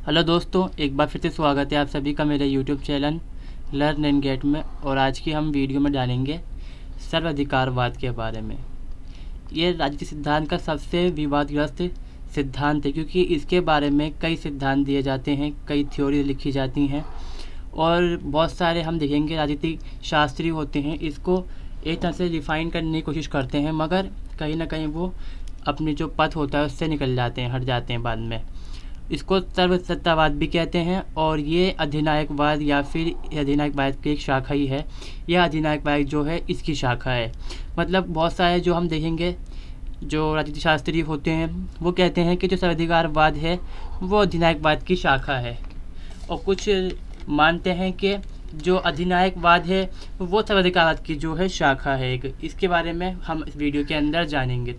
Hello दोस्तों, एक बार फिर से स्वागत है आप सभी का मेरे YouTube channel learn and get में। और आज की हम वीडियो में डालेंगे सर्वाधिकारवाद के बारे में। ये राजनीतिक सिद्धांत का सबसे विवादग्रस्त सिद्धांत है, क्योंकि इसके बारे में कई सिद्धांत दिए जाते हैं, कई थ्योरी लिखी जाती हैं और बहुत सारे हम देखेंगे राजनीतिक शास्त्री होते हैं इसको एक तरह से रिफ़ाइन करने की कोशिश करते हैं, मगर कहीं ना कहीं वो अपनी जो पथ होता है उससे निकल जाते हैं, हट जाते हैं बाद में। इसको सर्वसत्तावाद भी कहते हैं और ये अधिनायकवाद या फिर अधिनायकवाद की एक शाखा ही है। यह अधिनायकवाद जो है इसकी शाखा है। मतलब बहुत सारे जो हम देखेंगे जो राजनीति शास्त्री होते हैं वो कहते हैं कि जो सर्वाधिकारवाद है वो अधिनायकवाद की शाखा है, और कुछ मानते हैं कि जो अधिनायकवाद है वो सर्वाधिकारवाद की जो है शाखा है एक। इसके बारे में हम इस वीडियो के अंदर जानेंगे।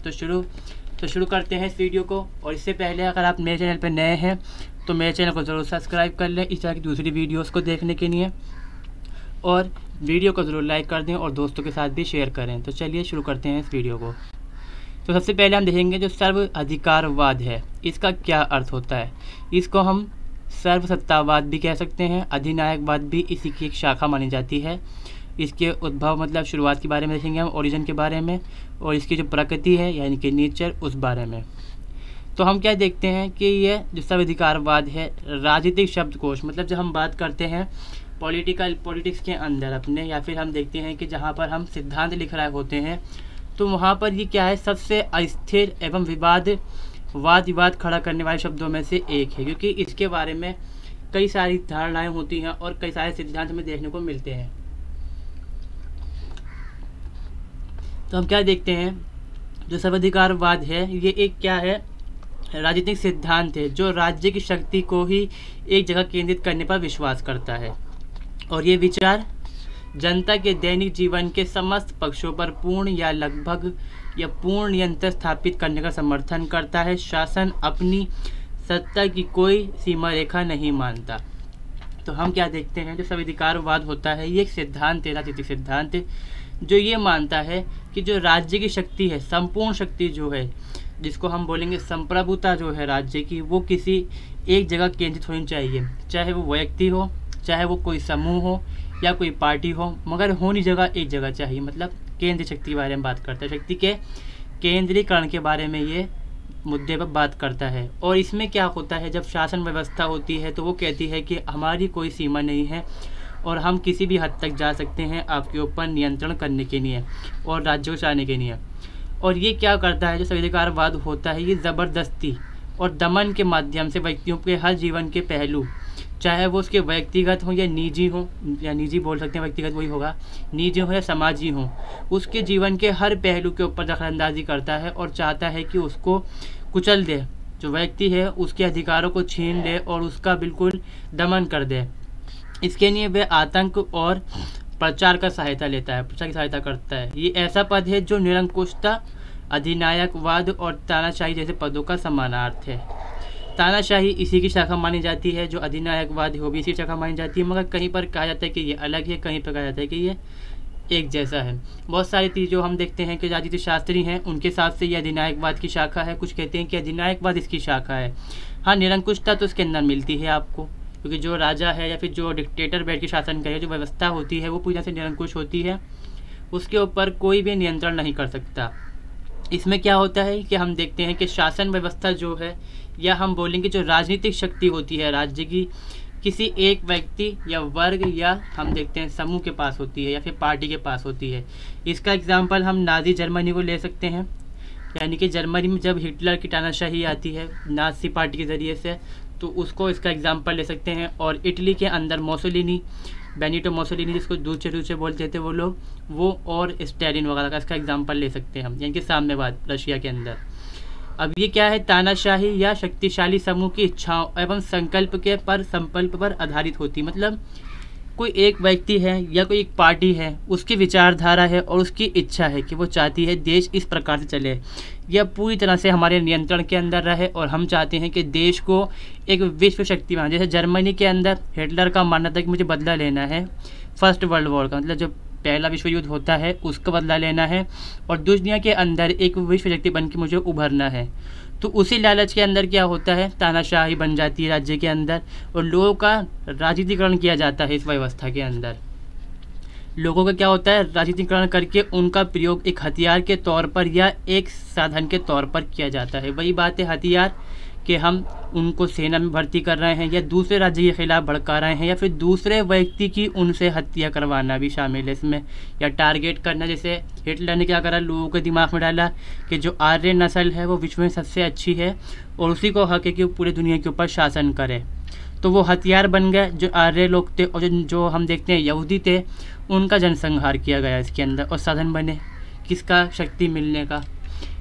तो शुरू करते हैं इस वीडियो को। और इससे पहले अगर आप मेरे चैनल पर नए हैं तो मेरे चैनल को ज़रूर सब्सक्राइब कर लें इस तरह की दूसरी वीडियोस को देखने के लिए, और वीडियो को ज़रूर लाइक कर दें और दोस्तों के साथ भी शेयर करें। तो चलिए शुरू करते हैं इस वीडियो को। तो सबसे पहले हम देखेंगे जो सर्वाधिकारवाद है इसका क्या अर्थ होता है। इसको हम सर्वसत्तावाद भी कह सकते हैं, अधिनायकवाद भी इसी की एक शाखा मानी जाती है। इसके उद्भव मतलब शुरुआत के बारे में देखेंगे हम, ओरिजिन के बारे में, और इसकी जो प्रकृति है यानी कि नेचर उस बारे में। तो हम क्या देखते हैं कि ये जो सर्वाधिकारवाद है राजनीतिक शब्दकोश, मतलब जब हम बात करते हैं पॉलिटिक्स के अंदर अपने, या फिर हम देखते हैं कि जहाँ पर हम सिद्धांत लिख रहे होते हैं तो वहाँ पर ये क्या है, सबसे अस्थिर एवं वाद विवाद खड़ा करने वाले शब्दों में से एक है, क्योंकि इसके बारे में कई सारी धारणाएं होती हैं और कई सारे सिद्धांत हमें देखने को मिलते हैं। तो हम क्या देखते हैं, जो सर्वाधिकारवाद है ये एक क्या है, राजनीतिक सिद्धांत है जो राज्य की शक्ति को ही एक जगह केंद्रित करने पर विश्वास करता है, और ये विचार जनता के दैनिक जीवन के समस्त पक्षों पर पूर्ण या लगभग या पूर्ण नियंत्रण स्थापित करने का समर्थन करता है। शासन अपनी सत्ता की कोई सीमा रेखा नहीं मानता। तो हम क्या देखते हैं, जो सर्वाधिकारवाद होता है ये एक सिद्धांत है, राजनीतिक सिद्धांत जो ये मानता है कि जो राज्य की शक्ति है, संपूर्ण शक्ति जो है, जिसको हम बोलेंगे संप्रभुता जो है राज्य की, वो किसी एक जगह केंद्रित होनी चाहिए, चाहे वो व्यक्ति हो, चाहे वो कोई समूह हो या कोई पार्टी हो, मगर होनी जगह एक जगह चाहिए। मतलब केंद्रीय शक्ति के बारे में बात करता है, शक्ति के केंद्रीकरण के बारे में ये मुद्दे पर बात करता है। और इसमें क्या होता है, जब शासन व्यवस्था होती है तो वो कहती है कि हमारी कोई सीमा नहीं है और हम किसी भी हद तक जा सकते हैं आपके ऊपर नियंत्रण करने के लिए और राज्य को चलाने के लिए। और ये क्या करता है, जो सर्वाधिकारवाद होता है ये ज़बरदस्ती और दमन के माध्यम से व्यक्तियों के हर जीवन के पहलू, चाहे वो उसके व्यक्तिगत हो या निजी हो, या निजी बोल सकते हैं, व्यक्तिगत वही होगा, निजी हो या समाजी हो, उसके जीवन के हर पहलू के ऊपर दखलंदाजी करता है और चाहता है कि उसको कुचल दे, जो व्यक्ति है उसके अधिकारों को छीन ले और उसका बिल्कुल दमन कर दे। इसके लिए वह आतंक और प्रचार की सहायता करता है। ये ऐसा पद है जो निरंकुशता, अधिनायकवाद और तानाशाही जैसे पदों का समानार्थ है। तानाशाही इसी की शाखा मानी जाती है, जो अधिनायकवाद हो भी इसी शाखा मानी जाती है, मगर कहीं पर कहा जाता है कि ये अलग है, कहीं पर कहा जाता है कि ये एक जैसा है। बहुत सारी चीज़ जो हम देखते हैं कि राजनीतिक शास्त्री हैं उनके हिसाब से ये अधिनायकवाद की शाखा है, कुछ कहते हैं कि अधिनायकवाद इसकी शाखा है। हाँ, निरंकुशता तो इसके अंदर मिलती है आपको, क्योंकि जो राजा है या फिर जो डिक्टेटर बैठ के शासन करे, जो व्यवस्था होती है वो पूरी तरह से निरंकुश होती है, उसके ऊपर कोई भी नियंत्रण नहीं कर सकता। इसमें क्या होता है कि हम देखते हैं कि शासन व्यवस्था जो है, या हम बोलेंगे जो राजनीतिक शक्ति होती है राज्य की, किसी एक व्यक्ति या वर्ग या हम देखते हैं समूह के पास होती है या फिर पार्टी के पास होती है। इसका एग्जाम्पल हम नाज़ी जर्मनी को ले सकते हैं, यानी कि जर्मनी में जब हिटलर की तानाशाही आती है नाज़ी पार्टी के ज़रिए से, तो उसको इसका एग्जाम्पल ले सकते हैं। और इटली के अंदर मोसोलिनी, बेनिटो मोसोलिनी जिसको दूचे बोलते थे वो लोग, वो और स्टैलिन वगैरह का इसका एग्जाम्पल ले सकते हैं हम, यानी कि साम्यवाद रशिया के अंदर। अब ये क्या है, तानाशाही या शक्तिशाली समूह की इच्छाओं एवं संकल्प पर आधारित होती। मतलब कोई एक व्यक्ति है या कोई एक पार्टी है, उसकी विचारधारा है और उसकी इच्छा है कि वो चाहती है देश इस प्रकार से चले, यह पूरी तरह से हमारे नियंत्रण के अंदर रहे, और हम चाहते हैं कि देश को एक विश्व शक्ति बनाए। जैसे जर्मनी के अंदर हिटलर का मानना था कि मुझे बदला लेना है फर्स्ट वर्ल्ड वॉर का, मतलब जो पहला विश्व युद्ध होता है उसका बदला लेना है, और दुनिया के अंदर एक विश्व शक्ति बन के मुझे उभरना है। तो उसी लालच के अंदर क्या होता है, तानाशाही बन जाती है राज्य के अंदर और लोगों का राजनीतिकरण किया जाता है। इस व्यवस्था के अंदर लोगों का क्या होता है, राजनीतिकरण करके उनका प्रयोग एक हथियार के तौर पर या एक साधन के तौर पर किया जाता है। वही बात है हथियार कि हम उनको सेना में भर्ती कर रहे हैं या दूसरे राज्य के खिलाफ भड़का रहे हैं या फिर दूसरे व्यक्ति की उनसे हत्या करवाना भी शामिल है इसमें, या टारगेट करना। जैसे हिटलर ने क्या करा, लोगों के दिमाग में डाला कि जो आर्य नस्ल है वो विश्व में सबसे अच्छी है और उसी को हक है कि वो पूरे दुनिया के ऊपर शासन करे। तो वो हथियार बन गए जो आर्य लोग थे, और जो हम देखते हैं यहूदी थे, उनका जनसंहार किया गया इसके अंदर और साधन बने किसका, शक्ति मिलने का।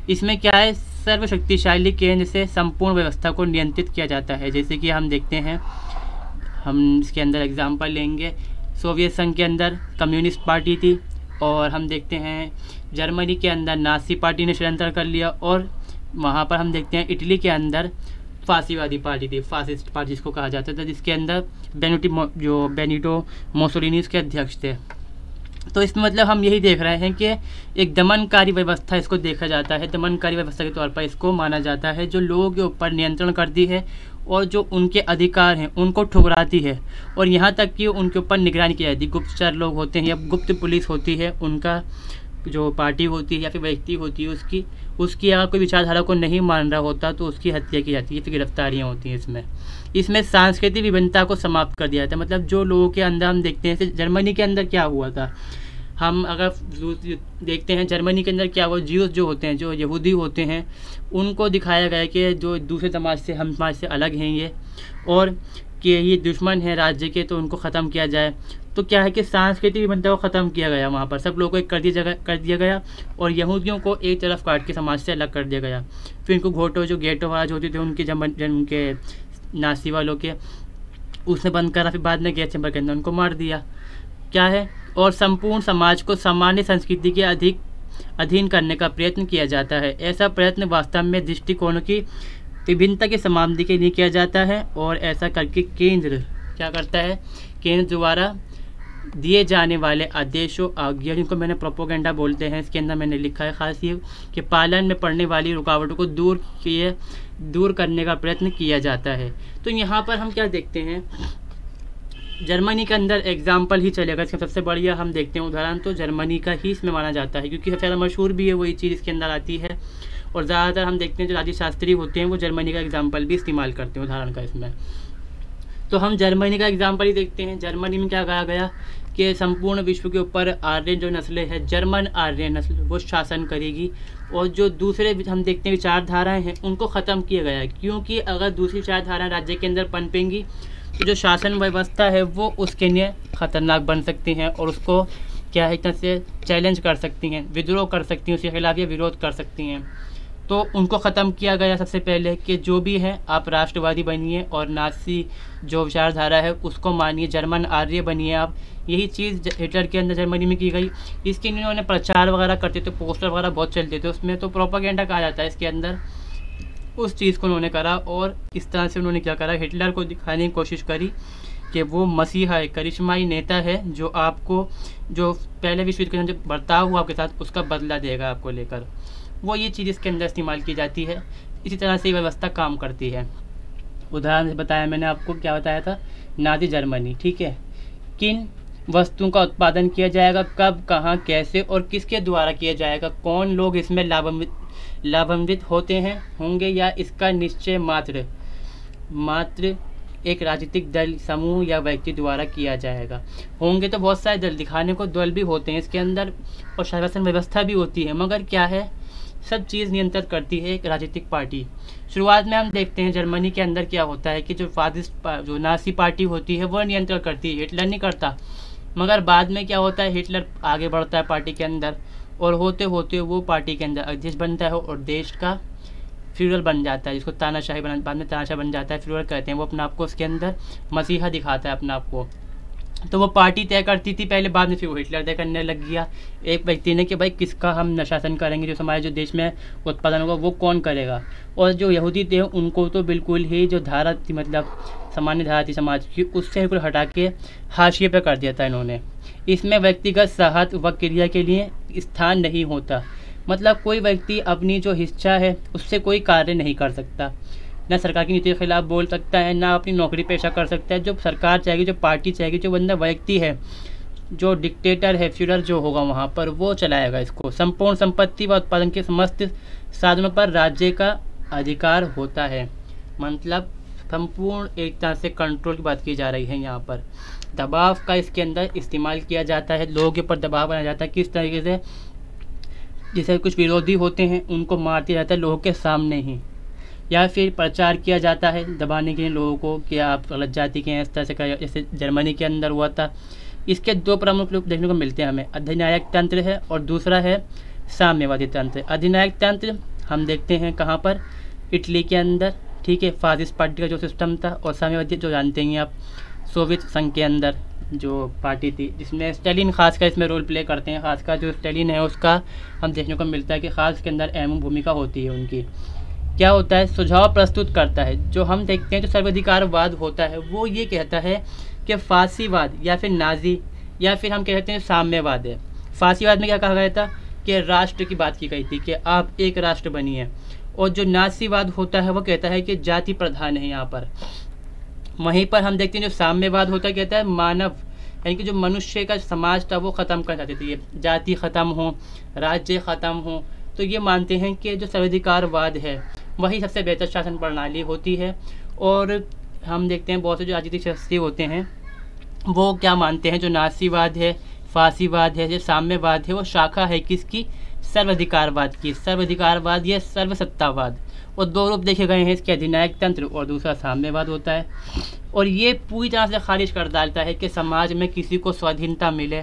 इसमें क्या है, सर्वशक्तिशाली केंद्र से संपूर्ण व्यवस्था को नियंत्रित किया जाता है। जैसे कि हम देखते हैं, हम इसके अंदर एग्जांपल लेंगे, सोवियत संघ के अंदर कम्युनिस्ट पार्टी थी और हम देखते हैं जर्मनी के अंदर नाज़ी पार्टी ने षड्यंत्र कर लिया और वहाँ पर हम देखते हैं इटली के अंदर फासीवादी पार्टी थी, फासिस्ट पार्टी जिसको कहा जाता था, जिसके अंदर बेनिटो मोसोलिनी उसके अध्यक्ष थे। तो इसमें मतलब हम यही देख रहे हैं कि एक दमनकारी व्यवस्था इसको देखा जाता है, दमनकारी व्यवस्था के तौर पर इसको माना जाता है, जो लोगों के ऊपर नियंत्रण करती है और जो उनके अधिकार हैं उनको ठुकराती है और यहाँ तक कि उनके ऊपर निगरानी की जाती है। गुप्तचर लोग होते हैं या गुप्त पुलिस होती है, उनका जो पार्टी होती है या फिर व्यक्ति होती है उसकी अगर कोई विचारधारा को नहीं मान रहा होता तो उसकी हत्या की जाती है, फिर गिरफ्तारियाँ होती हैं। इसमें सांस्कृतिक विभिन्नता को समाप्त कर दिया जाता है। मतलब जो लोगों के अंदर हम देखते हैं, जर्मनी के अंदर क्या हुआ था, हम अगर देखते हैं जर्मनी के अंदर क्या हुआ, ज्यूस जो होते हैं, जो यहूदी होते हैं, उनको दिखाया गया कि जो दूसरे समाज से हम समाज से अलग हैं ये, और कि ये दुश्मन है राज्य के, तो उनको ख़त्म किया जाए। तो क्या है कि सांस्कृतिक विभिन्नता को ख़त्म किया गया, वहाँ पर सब लोगों को एक कर दिया गया और यहूदियों को एक तरफ काट के समाज से अलग कर दिया गया। फिर इनको गेटो वाला जो होते थे उनके उनके नासी वालों के, उसने बंद करा, फिर बाद में गैस चैम्बर के अंदर उनको मार दिया। क्या है, और संपूर्ण समाज को सामान्य संस्कृति के अधीन करने का प्रयत्न किया जाता है। ऐसा प्रयत्न वास्तव में दृष्टिकोणों की विभिन्नता की समाप्ति के लिए किया जाता है और ऐसा करके केंद्र क्या करता है, केंद्र द्वारा दिए जाने वाले आदेशों आज्ञा, जिनको मैंने प्रोपोगेंडा बोलते हैं, इसके अंदर मैंने लिखा है खास ये कि पालन में पड़ने वाली रुकावटों को दूर करने का प्रयत्न किया जाता है। तो यहाँ पर हम क्या देखते हैं, जर्मनी के अंदर एग्जाम्पल ही चलेगा, इसका सबसे बढ़िया हम देखते हैं उदाहरण तो जर्मनी का ही इसमें माना जाता है, क्योंकि सबसे ज़्यादा मशहूर भी है वही चीज़ इसके अंदर आती है। और ज़्यादातर हम देखते हैं जो राज्यशास्त्री होते हैं वो जर्मनी का एग्जाम्पल भी इस्तेमाल करते हैं उदाहरण का इसमें। तो हम जर्मनी का एग्जाम्पल ही देखते हैं। जर्मनी में क्या कहा गया कि संपूर्ण विश्व के ऊपर आर्य जो नस्लें हैं, जर्मन आर्य नस्ल, वो शासन करेगी और जो दूसरे हम देखते हैं विचारधाराएँ हैं उनको ख़त्म किया गया है, क्योंकि अगर दूसरी विचारधाराएँ राज्य के अंदर पनपेंगी तो जो शासन व्यवस्था है वो उसके लिए ख़तरनाक बन सकती हैं और उसको क्या है, एक तरह से चैलेंज कर सकती हैं, विद्रोह कर सकती हैं, उसके खिलाफ ये विरोध कर सकती हैं। तो उनको ख़त्म किया गया सबसे पहले कि जो भी है आप राष्ट्रवादी बनिए और नाज़ी जो विचारधारा है उसको मानिए, जर्मन आर्य बनिए आप। यही चीज़ हिटलर के अंदर जर्मनी में की गई। इसके लिए उन्होंने प्रचार वगैरह करते थे, पोस्टर वगैरह बहुत चलते थे, उसमें तो प्रोपागेंडा कहा जाता है इसके अंदर। उस चीज़ को उन्होंने करा और इस तरह से उन्होंने क्या करा, हिटलर को दिखाने की कोशिश करी कि वो मसीहा है, करिश्माई नेता है, जो आपको जो पहले विश्व युद्ध के अंदर जो बर्ताव हुआ आपके साथ उसका बदला देगा आपको लेकर। वो ये चीज़ इसके अंदर इस्तेमाल की जाती है। इसी तरह से ये व्यवस्था काम करती है। उदाहरण से बताया मैंने आपको, क्या बताया था, नाज़ी जर्मनी, ठीक है। किन वस्तुओं का उत्पादन किया जाएगा, कब, कहाँ, कैसे और किसके द्वारा किया जाएगा, कौन लोग इसमें लाभान्वित होंगे या इसका निश्चय मात्र एक राजनीतिक दल, समूह या व्यक्ति द्वारा किया जाएगा। होंगे तो बहुत सारे दल, दिखाने को दल भी होते हैं इसके अंदर और शासन व्यवस्था भी होती है, मगर क्या है, सब चीज़ नियंत्रित करती है एक राजनीतिक पार्टी। शुरुआत में हम देखते हैं जर्मनी के अंदर क्या होता है कि जो नाज़ी पार्टी होती है वह नियंत्रण करती है, हिटलर नहीं करता। मगर बाद में क्या होता है, हिटलर आगे बढ़ता है पार्टी के अंदर और होते होते वो पार्टी के अंदर अध्यक्ष बनता है और देश का फ्यूरर बन जाता है, जिसको तानाशाही बाद में तानाशाह बन जाता है, फ्यूरर कहते हैं। वो अपने आप को उसके अंदर मसीहा दिखाता है अपने आप को। तो वो पार्टी तय करती थी पहले, बाद में फिर वो हिटलर तय करने लग गया एक व्यक्ति ने कि भाई किसका हम शासन करेंगे, जो हमारे जो देश में उत्पादन होगा वो कौन करेगा। और जो यहूदी थे उनको तो बिल्कुल ही जो धारा थी, मतलब सामान्य धारा थी समाज की, उससे बिल्कुल हटा के हाशिए पे कर दिया था इन्होंने। इसमें व्यक्तिगत साहस व क्रिया के लिए स्थान नहीं होता, मतलब कोई व्यक्ति अपनी जो इच्छा है उससे कोई कार्य नहीं कर सकता, ना सरकार की नीति के खिलाफ बोल सकता है, ना अपनी नौकरी पेशा कर सकता है। जो सरकार चाहेगी, जो पार्टी चाहेगी, जो बंदा व्यक्ति है, जो डिक्टेटर है, फ्यूडर जो होगा वहाँ पर, वो चलाएगा इसको। संपूर्ण संपत्ति व उत्पादन के समस्त साधनों पर राज्य का अधिकार होता है। मतलब संपूर्ण एक तरह से कंट्रोल की बात की जा रही है। यहाँ पर दबाव का इसके अंदर इस्तेमाल किया जाता है, लोगों के ऊपर दबाव बनाया जाता है। किस तरीके से, जैसे कुछ विरोधी होते हैं उनको मार दिया जाता है लोगों के सामने ही, या फिर प्रचार किया जाता है दबाने के लिए लोगों को कि आप गलत जाति के हैं, इस तरह से कर, जैसे जर्मनी के अंदर हुआ था। इसके दो प्रमुख रूप देखने को मिलते हैं हमें, अधिनायक तंत्र है और दूसरा है साम्यवादी तंत्र। अधिनायक तंत्र हम देखते हैं कहाँ पर, इटली के अंदर, ठीक है, फासिस्ट पार्टी का जो सिस्टम था। और साम्यवादी जो जानते हैं आप, सोवियत संघ के अंदर जो पार्टी थी, जिसमें स्टालिन खासकर इसमें रोल प्ले करते हैं। खासकर जो स्टालिन है उसका हम देखने को मिलता है कि खास के अंदर अहम भूमिका होती है उनकी। क्या होता है, सुझाव प्रस्तुत करता है। जो हम देखते हैं जो सर्वाधिकारवाद होता है वो ये कहता है कि फासीवाद या फिर नाजी या फिर हम कहते हैं साम्यवाद है। फासीवाद में क्या कहा गया था कि राष्ट्र की बात की गई थी कि आप एक राष्ट्र बनिए, और जो नाजीवाद होता है वो कहता है कि जाति प्रधान है यहाँ पर। वहीं पर हम देखते हैं जो साम्यवाद होता है कहता है मानव, यानी कि जो मनुष्य का समाज था वो ख़त्म कर चाहते थे, ये जाति ख़त्म हो, राज्य ख़त्म हो। तो ये मानते हैं कि जो सर्वाधिकारवाद है वही सबसे बेहतर शासन प्रणाली होती है। और हम देखते हैं बहुत से जो राजनीतिक शक्ति होते हैं वो क्या मानते हैं, जो नासीवाद है, फासीवाद है, जो साम्यवाद है, वो शाखा है किसकी, सर्वाधिकारवाद की। सर्वाधिकारवाद या सर्वसत्तावाद, और दो रूप देखे गए हैं इसके, अधिनायक तंत्र और दूसरा साम्यवाद होता है। और ये पूरी तरह से खारिज कर डालता है कि समाज में किसी को स्वाधीनता मिले,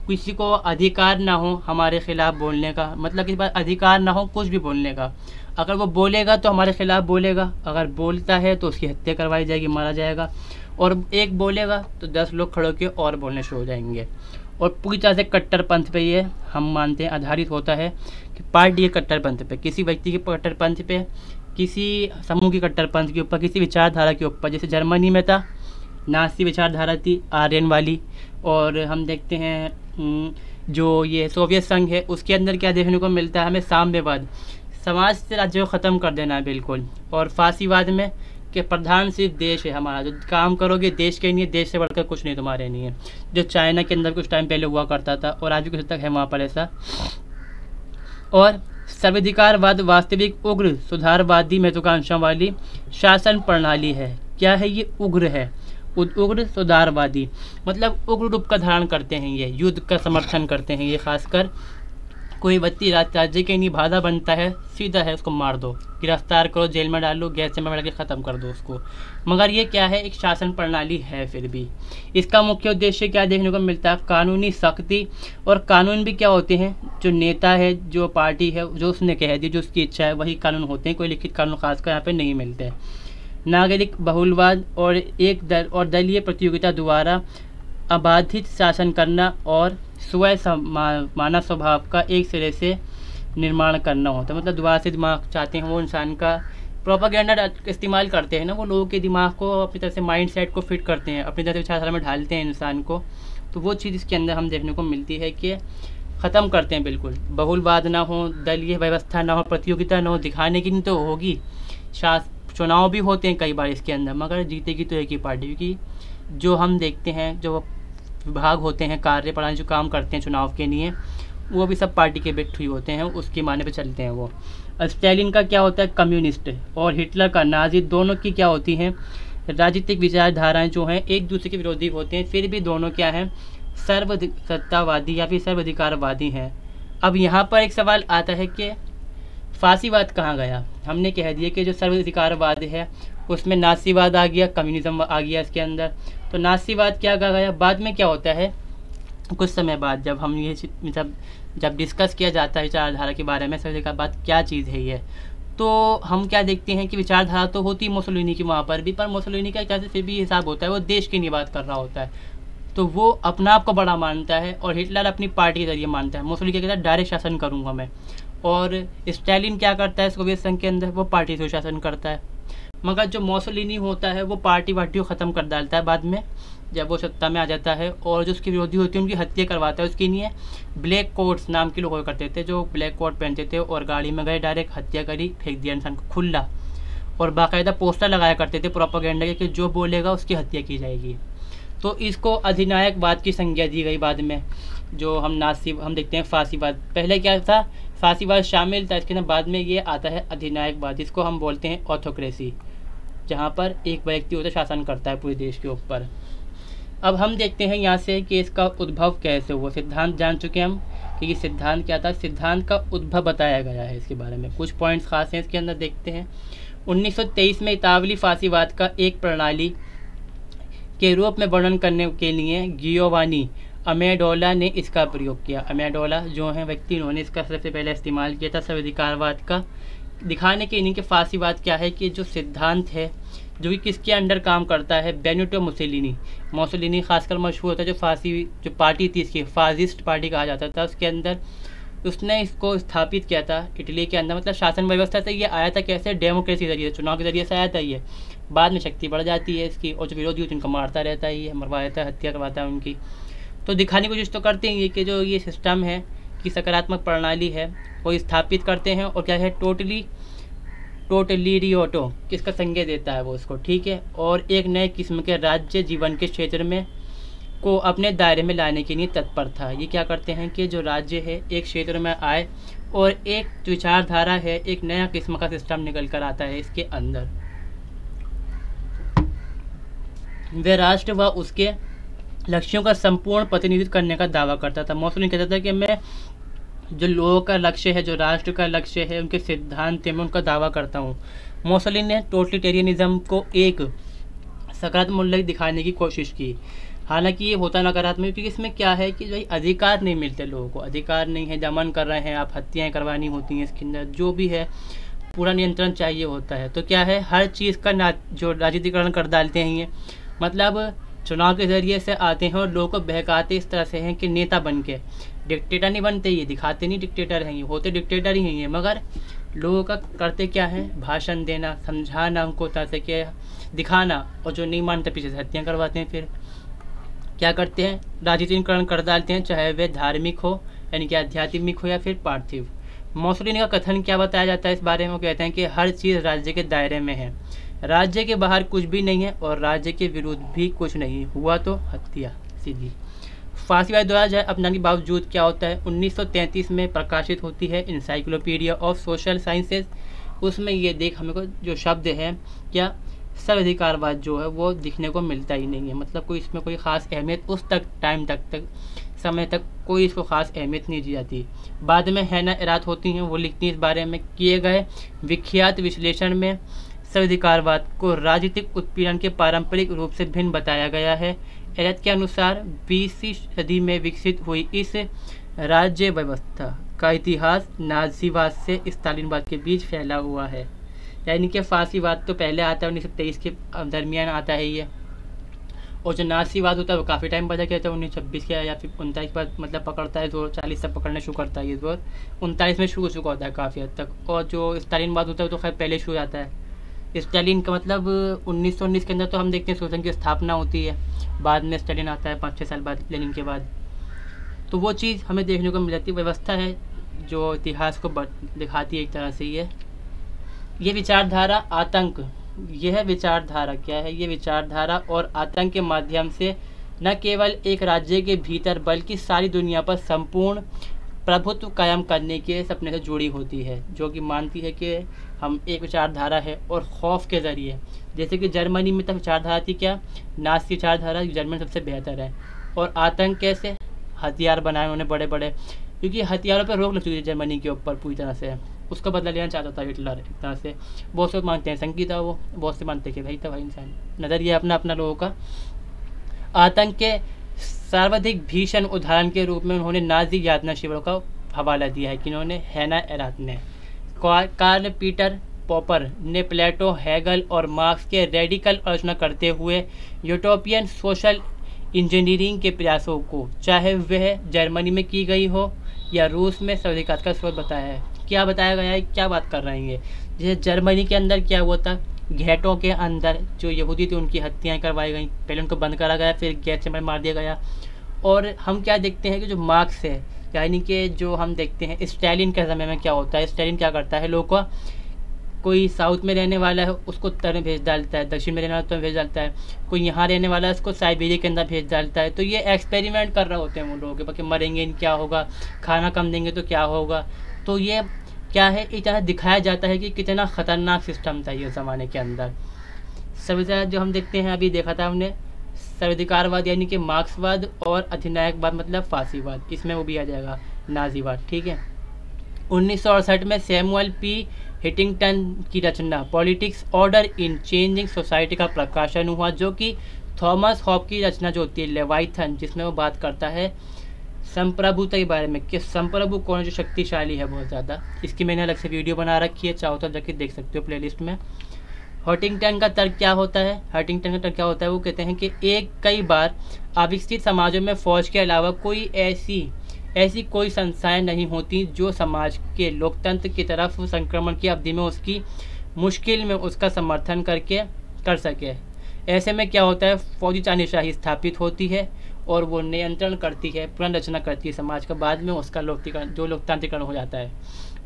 किसी को अधिकार ना हो हमारे खिलाफ बोलने का, मतलब किसी पर अधिकार ना हो कुछ भी बोलने का। अगर वो बोलेगा तो हमारे खिलाफ बोलेगा, अगर बोलता है तो उसकी हत्या करवाई जाएगी, मारा जाएगा। और एक बोलेगा तो 10 लोग खड़े होकर और बोलने शुरू हो जाएंगे। और पूरी तरह से कट्टरपंथ पे ये हम मानते हैं आधारित होता है कि पार्टी के कट्टरपंथ पे, किसी व्यक्ति के कट्टरपंथ पे, किसी समूह की कट्टरपंथ के ऊपर, किसी विचारधारा के ऊपर। जैसे जर्मनी में था नाज़ी विचारधारा थी आर्यन वाली, और हम देखते हैं जो ये सोवियत संघ है उसके अंदर क्या देखने को मिलता है हमें, साम्यवाद, समाज से राज्य को ख़त्म कर देना है बिल्कुल। और फासीवाद में कि प्रधान सिर्फ देश है हमारा, जो काम करोगे देश के लिए, देश से बढ़कर कुछ नहीं तुम्हारे नहीं है। जो चाइना के अंदर कुछ टाइम पहले हुआ करता था और आज भी कुछ तक है वहाँ पर ऐसा। और सर्वाधिकारवाद वास्तविक उग्र सुधारवादी महत्वाकांक्षा वाली शासन प्रणाली है। क्या है ये, उग्र है, उग्र सुधारवादी, मतलब उग्र रूप का धारण करते हैं ये, युद्ध का समर्थन करते हैं ये। खासकर कोई व्यक्ति राज्य के लिए बाधा बनता है, सीधा है उसको मार दो, गिरफ्तार करो, जेल में डालो, गैस में डाल के ख़त्म कर दो उसको। मगर ये क्या है, एक शासन प्रणाली है। फिर भी इसका मुख्य उद्देश्य क्या देखने को मिलता है, कानूनी सख्ती। और कानून भी क्या होते हैं, जो नेता है, जो पार्टी है, जो उसने कह दी, जो उसकी इच्छा है वही कानून होते हैं। कोई लिखित कानून खासकर यहाँ पर नहीं मिलते। नागरिक बहुलवाद और दलीय प्रतियोगिता द्वारा अबाधित शासन करना और मानव स्वभाव का एक सिरे से निर्माण करना होता है। मतलब दोबारा से दिमाग चाहते हैं वो इंसान का, प्रोपागेंडा इस्तेमाल करते हैं ना वो, लोगों के दिमाग को अपनी तरह से माइंड सेट को फिट करते हैं, अपनी तरह से विचारधारा में ढालते हैं इंसान को। तो वो चीज़ इसके अंदर हम देखने को मिलती है कि ख़त्म करते हैं बिल्कुल। बहुलवाद ना हो, दलीय व्यवस्था ना हो, प्रतियोगिता ना हो, दिखाने की नहीं तो होगी। चुनाव भी होते हैं कई बार इसके अंदर, मगर जीतेगी तो एक ही पार्टी। क्योंकि जो हम देखते हैं जो विभाग होते हैं, कार्यप्रणाली जो काम करते हैं चुनाव के लिए, वो भी सब पार्टी के बेट हुई होते हैं, उसके माने पे चलते हैं वो। स्टालिन का क्या होता है, कम्युनिस्ट, और हिटलर का नाजी, दोनों की क्या होती हैं, राजनीतिक विचारधाराएं जो हैं एक दूसरे के विरोधी होते हैं, फिर भी दोनों क्या हैं, सर्वसत्तावादी या फिर सर्वाधिकारवादी हैं। अब यहाँ पर एक सवाल आता है कि फासीवाद कहाँ गया। हमने कह दिया कि जो सर्वाधिकारवाद है उसमें नासीवाद आ गया, कम्युनिज्म आ गया इसके अंदर। तो नासीवाद क्या कहा गया, बाद में क्या होता है, कुछ समय बाद जब हम ये जब डिस्कस किया जाता है विचारधारा के बारे में, सर्वाधिकारवाद क्या चीज़ है ये, तो हम क्या देखते हैं कि विचारधारा तो होती मुसोलिनी की वहाँ पर भी, पर मुसोलिनी का क्या फिर भी हिसाब होता है, वो देश की नहीं बात कर रहा होता है, तो वो अपना आप को बड़ा मानता है। और हिटलर अपनी पार्टी के जरिए मानता है, मुसोलिनी क्या कहता है, डायरेक्ट शासन करूँगा मैं। और स्टालिन क्या करता है सोवियत संघ के अंदर, वो पार्टी से शासन करता है। मगर जो मोसोलिनी होता है वो पार्टी वार्टी को ख़त्म कर डालता है बाद में, जब वो सत्ता में आ जाता है, और जो उसके विरोधी होती है उनकी हत्या करवाता है। उसके लिए ब्लैक कोट्स नाम के लोग हुआ करते थे जो ब्लैक कोट पहनते थे और गाड़ी में गए, डायरेक्ट हत्या करी, फेंक दिया इंसान को खुला, और बाकायदा पोस्टर लगाया करते थे प्रोपेगेंडा के कि जो बोलेगा उसकी हत्या की जाएगी। तो इसको अधिनायकवाद की संज्ञा दी गई बाद में। जो हम देखते हैं फांसीवाद, पहले क्या था, फांसीवाद शामिल था, इसके बाद में ये आता है अधिनायकवाद, जिसको हम बोलते हैं ऑथोक्रेसी, जहाँ पर एक व्यक्ति होता है शासन करता है पूरे देश के ऊपर। अब हम देखते हैं यहाँ से कि इसका उद्भव कैसे हुआ। सिद्धांत जान चुके हम कि ये सिद्धांत क्या था, सिद्धांत का उद्भव बताया गया है। इसके बारे में कुछ पॉइंट्स खास हैं इसके अंदर, देखते हैं। 1923 में इतालवी फांसीवाद का एक प्रणाली के रूप में वर्णन करने के लिए गियोवानी अमेडोला ने इसका प्रयोग किया। अमेडोला जो है व्यक्ति, इन्होंने इसका सबसे पहले इस्तेमाल किया था सर्वाधिकारवाद का, दिखाने के इनके फांसीवाद क्या है कि जो सिद्धांत है जो कि किसके अंडर काम करता है, बेनिटो मुसोलिनी खासकर मशहूर होता है, जो पार्टी थी इसकी फासिस्ट पार्टी कहा जाता था, उसके अंदर उसने इसको स्थापित किया था इटली के अंदर। मतलब शासन व्यवस्था से ये आया था कैसे, डेमोक्रेसी जरिए, चुनाव के जरिए से आया था ये। बाद में शक्ति बढ़ जाती है इसकी, और जो विरोधी होती है उनको मारता रहता है, ये मरवा देता है, हत्या करवाता है उनकी। तो दिखाने की कोशिश तो करते हैं ये कि जो ये सिस्टम है कि सकारात्मक प्रणाली है वो स्थापित करते हैं, और क्या है टोटलिरियोटो किसका संज्ञा देता है वो उसको, ठीक है। और एक नए किस्म के राज्य जीवन के क्षेत्र में को अपने दायरे में लाने के लिए तत्पर था। ये क्या करते हैं कि जो राज्य है एक क्षेत्र में आए और एक विचारधारा है, एक नया किस्म का सिस्टम निकल कर आता है इसके अंदर। वे राष्ट्र व उसके लक्ष्यों का संपूर्ण प्रतिनिधित्व करने का दावा करता था। मुसोलिनी कहता था कि मैं जो लोगों का लक्ष्य है, जो राष्ट्र का लक्ष्य है, उनके सिद्धांत है, मैं उनका दावा करता हूँ। मुसोलिनी ने टोटलिटेरियनिज्म को एक सकारात्मक मूल्य दिखाने की कोशिश की, हालांकि ये होता नकारात्मक, क्योंकि इसमें क्या है कि भाई अधिकार नहीं मिलते लोगों को, अधिकार नहीं है, दमन कर रहे हैं आप, हत्याएं करवानी होती हैं इसके अंदर, जो भी है पूरा नियंत्रण चाहिए होता है। तो क्या है, हर चीज़ का जो राजनीतिकरण कर डालते हैं ये, मतलब चुनाव के ज़रिए से आते हैं और लोगों को बहकाते इस तरह से हैं कि नेता बन के, डिक्टेटर नहीं बनते, ये दिखाते नहीं डिक्टेटर हैं, ये होते डिक्टेटर ही हैं ये, मगर लोगों का करते क्या है, भाषण देना, समझाना उनको, तरह से क्या दिखाना, और जो नहीं मानते पीछे से हत्या करवाते हैं। फिर क्या करते हैं, राजनीतिकरण कर डालते हैं, चाहे वे धार्मिक हो यानी कि आध्यात्मिक हो या फिर पार्थिव। मुसोलिनी का कथन क्या बताया जाता है इस बारे में, वो कहते हैं कि हर चीज़ राज्य के दायरे में है, राज्य के बाहर कुछ भी नहीं है और राज्य के विरुद्ध भी कुछ नहीं, हुआ तो हत्या सीधी। फांसीवाद द्वारा अपनाने के बावजूद क्या होता है, 1933 में प्रकाशित होती है इंसाइक्लोपीडिया ऑफ सोशल साइंसेज। उसमें ये देख हमें को जो शब्द है क्या, सर्वाधिकारवाद जो है वो दिखने को मिलता ही नहीं है, मतलब कोई इसमें कोई ख़ास अहमियत उस समय तक कोई इसको ख़ास अहमियत नहीं दी जाती। बाद में हैना एरात होती हैं, वो लिखती हैं इस बारे में, किए गए विख्यात विश्लेषण में सर्वाधिकारवाद को राजनीतिक उत्पीड़न के पारंपरिक रूप से भिन्न बताया गया है। एरात के अनुसार 20वीं सदी में विकसित हुई इस राज्य व्यवस्था का इतिहास नाज़ीवाद से स्टालिनवाद के बीच फैला हुआ है। यानी कि फांसीवाद तो पहले आता है, 1923 के दरमियान आता है ये, और जो नाज़ीवाद होता है वो काफ़ी टाइम बाद क्या होता है, 1926 के या फिर 39 के बाद मतलब पकड़ता है जोर, 40 तक पकड़ना शुरू करता है ये जोर, 39 में शुरू हो चुका होता है काफ़ी हद तक। और जो स्टालिनवाद होता है वो तो खैर पहले शुरू जाता है। स्टालिन का मतलब 1919 के अंदर तो हम देखते हैं सोवियत की स्थापना होती है, बाद में स्टालिन आता है 5-6 साल बाद लेनिन के बाद। तो वो चीज़ हमें देखने को मिल जाती है, व्यवस्था है जो इतिहास को दिखाती है एक तरह से। ये विचारधारा आतंक, यह विचारधारा क्या है, ये विचारधारा और आतंक के माध्यम से न केवल एक राज्य के भीतर बल्कि सारी दुनिया पर संपूर्ण प्रभुत्व कायम करने के सपने से जुड़ी होती है, जो कि मानती है कि हम एक विचारधारा है और खौफ के ज़रिए, जैसे कि जर्मनी में तब विचारधारा थी क्या, नाज़ी विचारधारा, जर्मनी सबसे बेहतर है। और आतंक कैसे, हथियार बनाए उन्होंने बड़े बड़े, क्योंकि हथियारों पर रोक लग चुकी थी जर्मनी के ऊपर पूरी तरह से, उसका बदला लेना चाहता था हिटलर एक तरह से। बहुत से मानते हैं संकी था वो, बहुत से मानते कि भाई था भाई इंसान, नज़रिया अपना अपना लोगों का। आतंक के सर्वाधिक भीषण उदाहरण के रूप में उन्होंने नाज़ी यातना शिविरों का हवाला दिया है, किन्होंने, हैना एरात ने। कार्ल पीटर पॉपर ने प्लेटो, हेगल और मार्क्स के रेडिकल आलोचना करते हुए यूटोपियन सोशल इंजीनियरिंग के प्रयासों को, चाहे वह जर्मनी में की गई हो या रूस में, सर्वाधिकार का स्रोत बताया है। क्या बताया गया है, क्या बात कर रहे हैं ये, जैसे जर्मनी के अंदर क्या हुआ था, घेटों के अंदर जो यहूदी थे उनकी हत्याएं करवाई गई, पहले उनको बंद करा गया, फिर गैस चैम्बर मार दिया गया। और हम क्या देखते हैं कि जो मार्क्स है, यानी कि जो हम देखते हैं स्टालिन के समय में क्या होता है, स्टालिन क्या करता है, लोगों का कोई साउथ में रहने वाला है उसको उत्तर में भेज डालता है, दक्षिण में रहने वाला उत्तर में भेज डालता है, कोई यहाँ रहने वाला है उसको साइबेरिया के अंदर भेज डालता है। तो ये एक्सपेरिमेंट कर रहे होते हैं वो लोग कि मरेंगे क्या होगा, खाना कम देंगे तो क्या होगा। तो ये क्या है, एक तरह दिखाया जाता है कि कितना ख़तरनाक सिस्टम था ये ज़माने के अंदर। सबसे जो हम देखते हैं, अभी देखा था हमने सर्वाधिकारवाद यानी कि मार्क्सवाद, और अधिनायकवाद मतलब फांसीवाद, इसमें वो भी आ जाएगा नाजीवाद। ठीक है। 1968 में सैमुअल पी हिटिंगटन की रचना politics order in changing society का प्रकाशन हुआ, जो कि थॉमस हॉब की रचना जो होती है लेवाइथन, जिसमें वो बात करता है संप्रभुता के बारे में कि संप्रभु कौन जो शक्तिशाली है बहुत ज़्यादा। इसकी मैंने अलग से वीडियो बना रखी है, चाहो तो जाके देख सकते हो प्लेलिस्ट में। हंटिंगटन का तर्क क्या होता है, हंटिंगटन का तर्क क्या होता है, वो कहते हैं कि कई बार अविकसित समाजों में फ़ौज के अलावा कोई ऐसी कोई संस्थाएं नहीं होती जो समाज के लोकतंत्र की तरफ संक्रमण की अवधि में उसकी मुश्किल में उसका समर्थन कर सके। ऐसे में क्या होता है, फौजी तानाशाही स्थापित होती है और वो नियंत्रण करती है, पुनर्रचना करती है समाज का, बाद में उसका लोकतांत्रिकरण हो जाता है।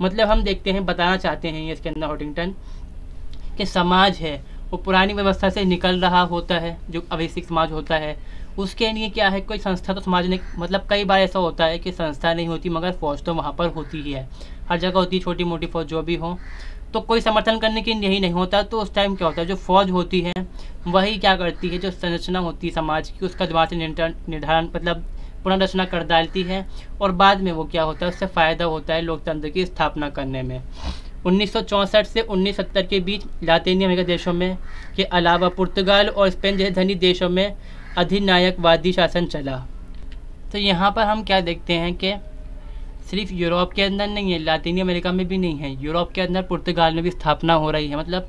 मतलब हम देखते हैं, बताना चाहते हैं ये इसके अंदर हंटिंगटन कि समाज है वो पुरानी व्यवस्था से निकल रहा होता है, जो अवैधिक समाज होता है उसके लिए क्या है, कोई संस्था तो समाज ने, मतलब कई बार ऐसा होता है कि संस्था नहीं होती मगर फौज तो वहाँ पर होती ही है, हर जगह होती है, छोटी मोटी फौज जो भी हो, तो कोई समर्थन करने के यही नहीं होता। तो उस टाइम क्या होता है, जो फौज होती है वही क्या करती है, जो संरचना होती है समाज की उसका दोबारा से निर्धारण मतलब पुनर्रचना कर डालती है, और बाद में वो क्या होता है, उससे फ़ायदा होता है लोकतंत्र की स्थापना करने में। 1964 से 1970 के बीच लातीनी अमेरिका देशों में के अलावा पुर्तगाल और स्पेन जैसे धनी देशों में अधिनायकवादी शासन चला। तो यहाँ पर हम क्या देखते हैं कि सिर्फ यूरोप के अंदर नहीं है, लातीनी अमेरिका में भी नहीं है, यूरोप के अंदर पुर्तगाल में भी स्थापना हो रही है। मतलब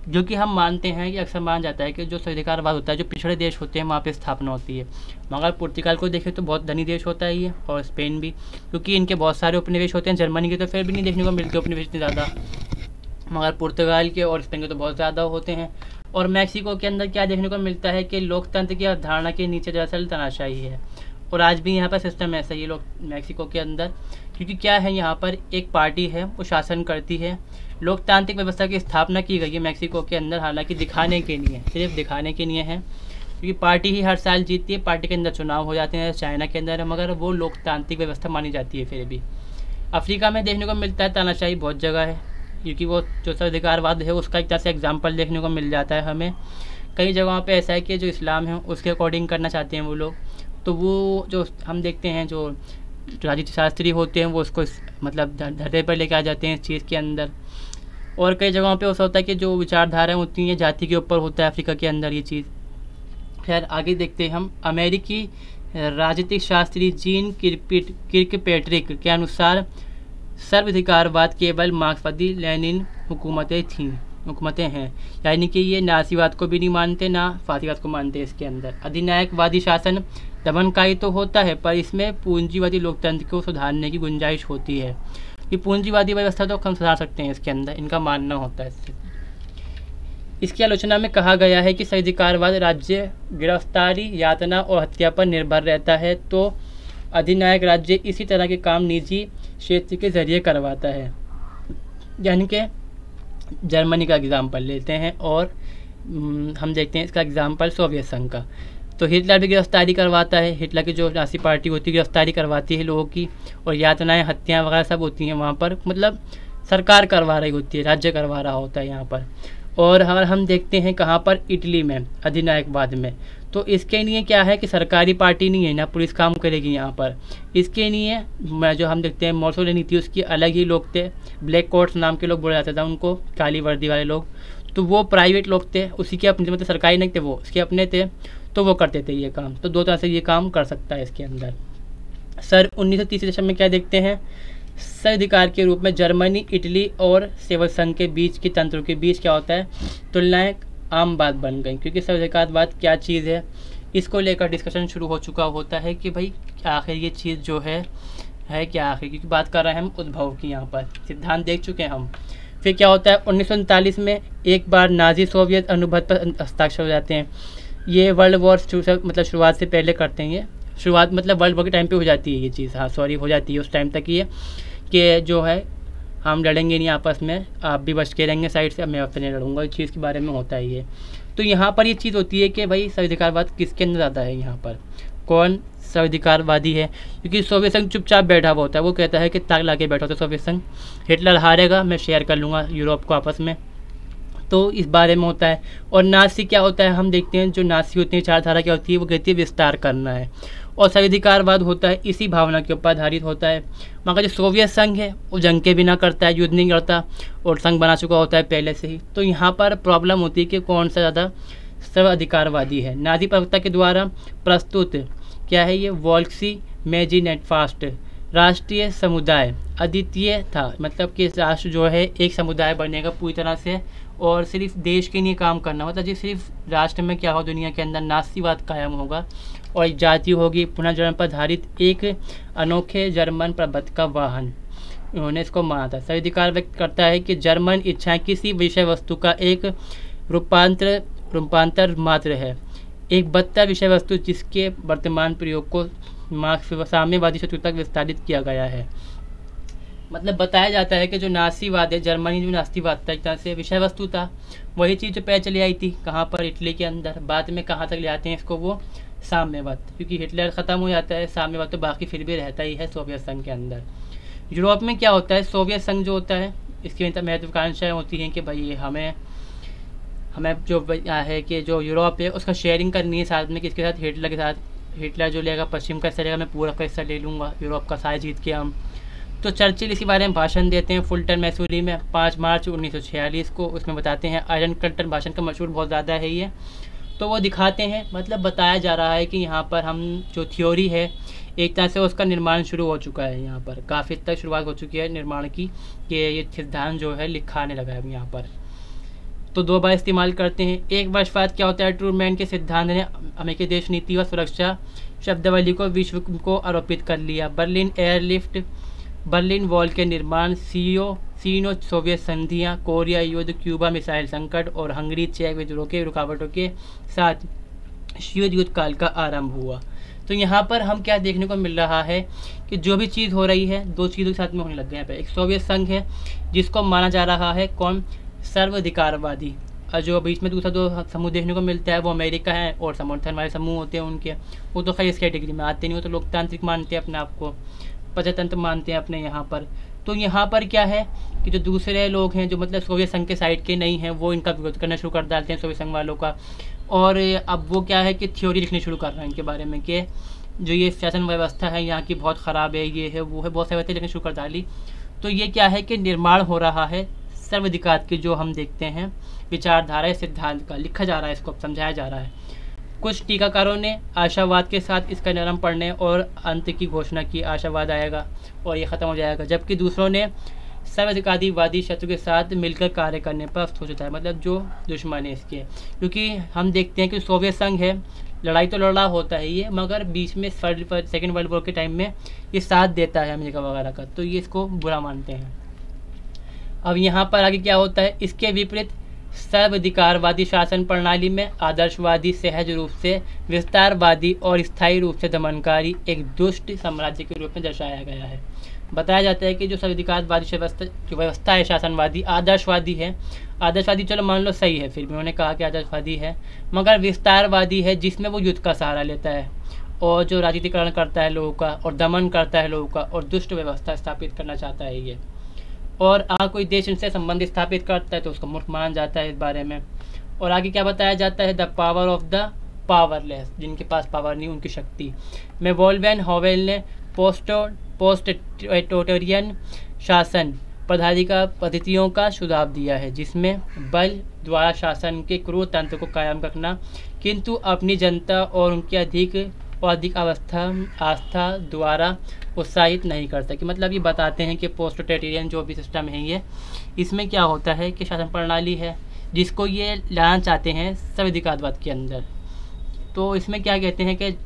जो कि हम मानते हैं कि अक्सर माना जाता है कि जो सर्वाधिकारवाद होता है, जो पिछड़े देश होते हैं वहाँ पे स्थापना होती है, मगर पुर्तगाल को देखें तो बहुत धनी देश होता है ये, और स्पेन भी, क्योंकि इनके बहुत सारे उपनिवेश होते हैं। जर्मनी के तो फिर भी नहीं देखने को मिलते उपनिवेश इतने ज़्यादा, मगर पुर्तगाल के और स्पेन के तो बहुत ज़्यादा होते हैं। और मैक्सिको के अंदर क्या देखने को मिलता है कि लोकतंत्र की अवधारणा के नीचे दरअसल तानाशाही है, और आज भी यहाँ पर सिस्टम ऐसा ही है लोग मैक्सिको के अंदर, क्योंकि क्या है, यहाँ पर एक पार्टी है वो शासन करती है। लोकतांत्रिक व्यवस्था की स्थापना की गई है मैक्सिको के अंदर, हालांकि दिखाने के लिए, सिर्फ दिखाने के लिए है, क्योंकि पार्टी ही हर साल जीतती है, पार्टी के अंदर चुनाव हो जाते हैं, चाइना के अंदर है, मगर वो लोकतांत्रिक व्यवस्था मानी जाती है। फिर भी अफ्रीका में देखने को मिलता है तानाशाही बहुत जगह है, क्योंकि वो जो सर्वाधिकारवाद है उसका एक तरह से एग्जाम्पल देखने को मिल जाता है हमें। कई जगहों पे ऐसा है कि जो इस्लाम है उसके अकॉर्डिंग करना चाहते हैं वो लोग, तो वो जो हम देखते हैं जो राजनीति शास्त्री होते हैं वो उसको मतलब धरते पर लेके आ जाते हैं इस चीज़ के अंदर। और कई जगहों पे ऐसा होता है कि जो विचारधाराएं होती हैं जाति के ऊपर होता है अफ्रीका के अंदर ये चीज़। खैर आगे देखते हैं हम। अमेरिकी राजनीतिक शास्त्री जीन किर्कपैट्रिक के अनुसार सर्वाधिकारवाद केवल मार्क्सवादी लेनिन हुकूमतें हैं, यानी कि ये नाजीवाद को भी नहीं मानते ना फासीवाद को मानते। इसके अंदर अधिनायकवादी शासन दमनकारी तो होता है, पर इसमें पूंजीवादी लोकतंत्र को सुधारने की गुंजाइश होती है। ये पूंजीवादी व्यवस्था तो हम सुधार सकते हैं इसके अंदर, इनका मानना होता है इससे। इसकी आलोचना में कहा गया है कि सर्वाधिकारवाद राज्य गिरफ्तारी, यातना और हत्या पर निर्भर रहता है, तो अधिनायक राज्य इसी तरह के काम निजी क्षेत्र के जरिए करवाता है। यानी कि जर्मनी का एग्जाम्पल लेते हैं और हम देखते हैं इसका एग्जाम्पल सोवियत संघ का। तो हिटलर भी गिरफ्तारी करवाता है, हिटलर की जो नाज़ी पार्टी होती है गिरफ्तारी करवाती है लोगों की, और यातनाएं, हत्याएं वगैरह सब होती हैं वहाँ पर, मतलब सरकार करवा रही होती है, राज्य करवा रहा होता है यहाँ पर। और हम देखते हैं कहाँ पर, इटली में अधिनायकवाद में। तो इसके लिए क्या है कि सरकारी पार्टी नहीं है ना, पुलिस काम करेगी यहाँ पर। इसके लिए जो हम देखते हैं मोसोलिनी थी, उसकी अलग ही लोग थे, ब्लैक कोट्स नाम के लोग बोला जाता था उनको, काली वर्दी वाले लोग। तो वो प्राइवेट लोग थे, उसी के अपने, मतलब सरकारी नहीं थे, वो उसके अपने थे, तो वो करते थे ये काम। तो दो तरह से ये काम कर सकता है इसके अंदर। 1930 दशक में क्या देखते हैं, सर्वाधिकार के रूप में जर्मनी, इटली और सेवक संघ के बीच की तंत्रों के बीच क्या होता है, तुलनाएं आम बात बन गई, क्योंकि सर्वाधिकारवाद क्या चीज़ है इसको लेकर डिस्कशन शुरू हो चुका होता है कि भाई आखिर ये चीज़ जो है क्या आखिर, क्योंकि बात कर रहे हैं हम उद्भव की, यहाँ पर सिद्धांत देख चुके हैं हम। फिर क्या होता है 1939 में एक बार नाजी सोवियत अनुबंध पर हस्ताक्षर हो जाते हैं। ये वर्ल्ड वॉर मतलब शुरुआत से पहले करते हैं, ये शुरुआत मतलब वर्ल्ड वॉर के टाइम पे हो जाती है ये चीज़, हाँ सॉरी हो जाती है उस टाइम तक ये कि जो है हम लड़ेंगे नहीं आपस में, आप भी बच के रहेंगे साइड से, मैं आपसे नहीं लड़ूंगा, इस चीज़ के बारे में होता है ये। तो यहाँ पर ये चीज़ होती है कि भाई सर्वाधिकारवाद किसके अंदर ज़्यादा है, यहाँ पर कौन सर्वाधिकारवादी है, क्योंकि सोवियत संघ चुपचाप बैठा हुआ होता है, वो कहता है कि ताक ला के बैठा होता है सोवियत संघ, हिटलर हारेगा मैं शेयर कर लूँगा यूरोप को आपस में, तो इस बारे में होता है। और नासी क्या होता है, हम देखते हैं जो नासी होती है चारधारा क्या होती है, वो कहती है विस्तार करना है, और सर्वाधिकारवाद होता है इसी भावना के ऊपर आधारित होता है। मगर जो सोवियत संघ है वो जंग के बिना करता है, युद्ध नहीं करता, और संघ बना चुका होता है पहले से ही। तो यहाँ पर प्रॉब्लम होती है कि कौन सा ज़्यादा सर्वाधिकारवादी है। नाजी प्रवक्ता के द्वारा प्रस्तुत क्या है ये, वॉल्क्सी मेजिनेटफास्ट राष्ट्रीय समुदाय अद्वितीय था, मतलब कि राष्ट्र जो है एक समुदाय बनेगा पूरी तरह से, और सिर्फ देश के लिए काम करना, मतलब जी सिर्फ राष्ट्र में क्या हो, दुनिया के अंदर नास्तिवाद कायम होगा और एक जाति होगी पुनर्जन्म पर आधारित एक अनोखे जर्मन प्रबंध का वाहन, उन्होंने इसको माना था। सर्वाधिकार व्यक्त करता है कि जर्मन इच्छाएं किसी विषय वस्तु का एक रूपांतर मात्र है, एक बदतर विषय वस्तु जिसके वर्तमान प्रयोग को साम्यवादी शत्रु तक विस्तारित किया गया है। मतलब बताया जाता है कि जो नासीवाद है, जर्मनी जो नास्तिवाद था एक तरह से विषय वस्तु था, वही चीज़ जो पहले चली आई थी कहाँ पर, इटली के अंदर, बाद में कहाँ तक ले आते हैं इसको, वो साम्यवाद, क्योंकि हिटलर ख़त्म हो जाता है, साम्यवाद तो बाकी फिर भी रहता ही है सोवियत संघ के अंदर। यूरोप में क्या होता है, सोवियत संघ जो होता है इसकी महत्वाकांक्षाएँ होती हैं कि भाई हमें जो है कि जो यूरोप है उसका शेयरिंग करनी है साथ में, किसके साथ, हिटलर के साथ। हिटलर जो लेगा पश्चिम का हिस्सा लेगा, मैं पूरा का हिस्सा ले लूँगा, यूरोप का सारा जीत के हम। तो चर्चिल इसी बारे में भाषण देते हैं फुलटन मैसूरी में 5 मार्च 1946 को, उसमें बताते हैं, आयरन कर्टन भाषण का मशहूर बहुत ज़्यादा है ये, तो वो दिखाते हैं, मतलब बताया जा रहा है कि यहाँ पर हम जो थ्योरी है एक तरह से उसका निर्माण शुरू हो चुका है, यहाँ पर काफ़ी तक शुरुआत हो चुकी है निर्माण की, कि ये सिद्धांत जो है लिखा आने लगा है यहाँ पर। तो 2 बार इस्तेमाल करते हैं। एक वर्ष बाद क्या होता है, ट्रूमैन के सिद्धांत ने अमेरिकी देश नीति व सुरक्षा शब्दावली को विश्व को आरोपित कर लिया। बर्लिन एयरलिफ्ट, बर्लिन वॉल के निर्माण, सीनो सोवियत संधियाँ, कोरिया युद्ध, क्यूबा मिसाइल संकट और हंगरी चेक विद्रोह के रुकावटों के साथ शीत युद्ध काल का आरंभ हुआ। तो यहाँ पर हम क्या देखने को मिल रहा है कि जो भी चीज़ हो रही है 2 चीज़ों के साथ में होने लग गए यहाँ पे। एक सोवियत संघ है जिसको माना जा रहा है कौन, सर्वाधिकारवादी, और जो बीच में दूसरा 2 समूह देखने को मिलता है वो अमेरिका है, और समर्थन वाले समूह होते हैं उनके, वो तो खैर इस कैटेगरी में आते नहीं, वो तो लोकतांत्रिक मानते हैं अपने आप को, प्रजातंत्र मानते हैं अपने यहाँ पर। तो यहाँ पर क्या है कि जो दूसरे लोग हैं जो मतलब सोवियत संघ के साइड के नहीं हैं, वो इनका विरोध करना शुरू कर डालते हैं सोवियत संघ वालों का, और अब वो क्या है कि थ्योरी लिखने शुरू कर रहे हैं इनके बारे में कि जो ये शासन व्यवस्था है यहाँ की बहुत ख़राब है, ये है वो है, बहुत सारी बातें लिखने शुरू कर डाली। तो ये क्या है कि निर्माण हो रहा है सर्वाधिकार की, जो हम देखते हैं विचारधारा सिद्धांत का लिखा जा रहा है, इसको समझाया जा रहा है। कुछ टीकाकारों ने आशावाद के साथ इसका नरम पड़ने और अंत की घोषणा की, आशावाद आएगा और ये ख़त्म हो जाएगा, जबकि दूसरों ने सर्वाधिकारवादी शत्रु के साथ मिलकर कार्य करने पर सोचा है, मतलब जो दुश्मन है इसके, क्योंकि हम देखते हैं कि सोवियत संघ है, लड़ाई तो लड़ा होता है ये, मगर बीच में सेकेंड वर्ल्ड वॉर के टाइम में ये साथ देता है अमेरिका वगैरह का, तो ये इसको बुरा मानते हैं। अब यहाँ पर आगे क्या होता है, इसके विपरीत सर्वाधिकारवादी शासन प्रणाली में आदर्शवादी, सहज रूप से विस्तारवादी और स्थायी रूप से दमनकारी एक दुष्ट साम्राज्य के रूप में दर्शाया गया है। बताया जाता है कि जो सर्वाधिकारवादी व्यवस्था है शासनवादी, आदर्शवादी है, आदर्शवादी चलो मान लो सही है, फिर भी उन्होंने कहा कि आदर्शवादी है, मगर विस्तारवादी है जिसमें वो युद्ध का सहारा लेता है और जो राजनीतिकरण करता है लोगों का और दमन करता है लोगों का और दुष्ट व्यवस्था स्थापित करना चाहता है ये। और कोई देश इनसे संबंध स्थापित करता है तो उसको मूर्ख माना जाता है इस बारे में। और आगे क्या बताया जाता है, the power of the powerless, जिनके पास पावर नहीं उनकी शक्ति में। वोल्वेन हॉवेल ने पोस्ट टोटोरियन शासन पद्धतियों का सुझाव दिया है, जिसमें बल द्वारा शासन के क्रूर तंत्र को कायम रखना, किंतु अपनी जनता और उनकी अधिक आस्था द्वारा उत्साहित नहीं कर सके। मतलब ये बताते हैं कि पोस्ट टोटोरियन जो भी सिस्टम है ये, इसमें क्या होता है कि शासन प्रणाली है जिसको ये लाना चाहते हैं सर्वाधिकारवाद के अंदर। तो इसमें क्या कहते हैं कि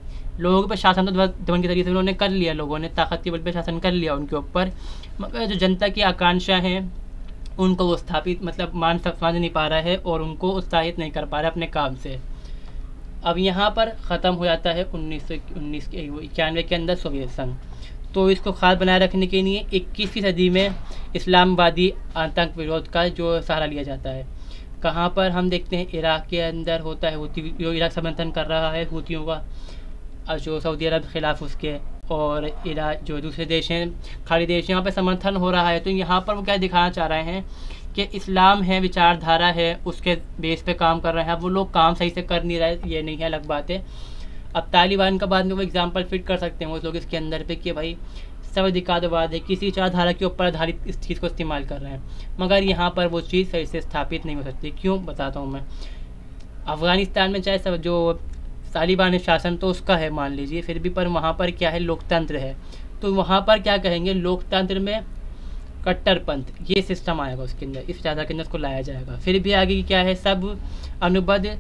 लोगों पर शासन तो दमन के तरीके से उन्होंने कर लिया, लोगों ने ताकत के बल पर शासन कर लिया उनके ऊपर, मगर जो जनता की आकांक्षा है उनको वो स्थापित मतलब मान समझ नहीं पा रहा है और उनको उत्साहित नहीं कर पा रहा है अपने काम से। अब यहाँ पर ख़त्म हो जाता है 1991 के अंदर सोवियत संघ। तो इसको खास बनाए रखने के लिए 21वीं सदी में इस्लामवादी आतंक विरोध का जो सहारा लिया जाता है। कहाँ पर हम देखते हैं इराक़ के अंदर होता है हूती, जो इराक़ समर्थन कर रहा है हूतियों का, जो सऊदी अरब के ख़िलाफ़ उसके, और इराक़ जो दूसरे देश हैं खाड़ी देश यहाँ पर समर्थन हो रहा है। तो यहाँ पर वो क्या दिखाना चाह रहे हैं कि इस्लाम है, विचारधारा है, उसके बेस पे काम कर रहे हैं। अब वो लोग काम सही से कर नहीं रहे, ये नहीं है, अलग बात है। अब तालिबान का बाद में वो एग्जांपल फिट कर सकते हैं वो लोग इसके अंदर पे कि भाई सर्वाधिकारवाद है, किसी विचारधारा के ऊपर आधारित इस चीज़ को इस्तेमाल कर रहे हैं, मगर यहाँ पर वो चीज़ सही से स्थापित नहीं हो सकती। क्यों, बताता हूँ मैं। अफ़गानिस्तान में चाहे सब जो तालिबान शासन तो उसका है मान लीजिए, फिर भी पर वहाँ पर क्या है, लोकतंत्र है। तो वहाँ पर क्या कहेंगे, लोकतंत्र में कट्टरपंथ ये सिस्टम आएगा उसके अंदर, इस विचारधारा के अंदर उसको लाया जाएगा। फिर भी आगे क्या है, सब अनुबद्ध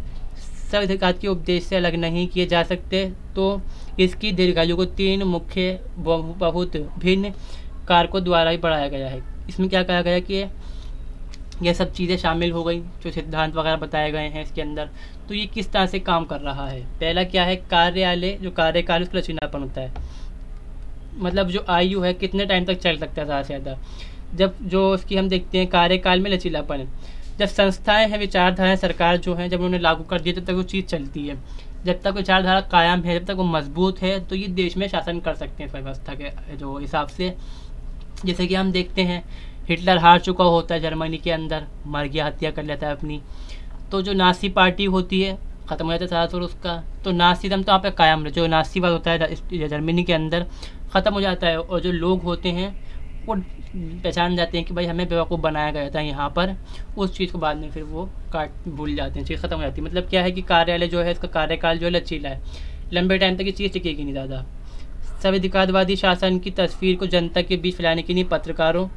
सर्वाधिकार के उपदेश से अलग नहीं किए जा सकते। तो इसकी दीर्घायु को 3 मुख्य बहुत भिन्न कारकों द्वारा ही बढ़ाया गया है। इसमें क्या कहा गया कि ये सब चीज़ें शामिल हो गई, जो सिद्धांत वगैरह बताए गए हैं इसके अंदर। तो ये किस तरह से काम कर रहा है। पहला क्या है, कार्यालय जो कार्यकाल उसका लचीलापन होता है, मतलब जो आयु है कितने टाइम तक चल सकता है ज़्यादा से ज़्यादा। जब जो उसकी हम देखते हैं कार्यकाल में लचीलापन है, जब संस्थाएं हैं, विचारधाराएं सरकार जो है जब उन्होंने लागू कर दिया तब तक वो चीज़ चलती है। जब तक विचारधारा कायम है, जब तक वो मजबूत है, तो ये देश में शासन कर सकते हैं इस व्यवस्था के जो हिसाब से। जैसे कि हम देखते हैं हिटलर हार चुका होता है जर्मनी के अंदर, मर गया, हत्या कर लेता है अपनी। तो जो नासी पार्टी होती है ख़त्म हो जाता है साथ और उसका, तो नासीज़म तो यहाँ पे कायम रहे, जो नासीवाद होता है जर्मनी के अंदर ख़त्म हो जाता है। और जो लोग होते हैं वो पहचान जाते हैं कि भाई हमें बेवकूफ़ बनाया गया था यहाँ पर, उस चीज़ को बाद में फिर वो भूल जाते हैं, चीज़ ख़त्म हो जाती है। मतलब क्या है कि कार्यालय जो है इसका कार्यकाल जो है लचीला है, लंबे टाइम तक ये चीज़ टिकेगी नहीं ज़्यादा। सर्वाधिकारवादी शासन की तस्वीर को जनता के बीच फैलाने के लिए पत्रकारों,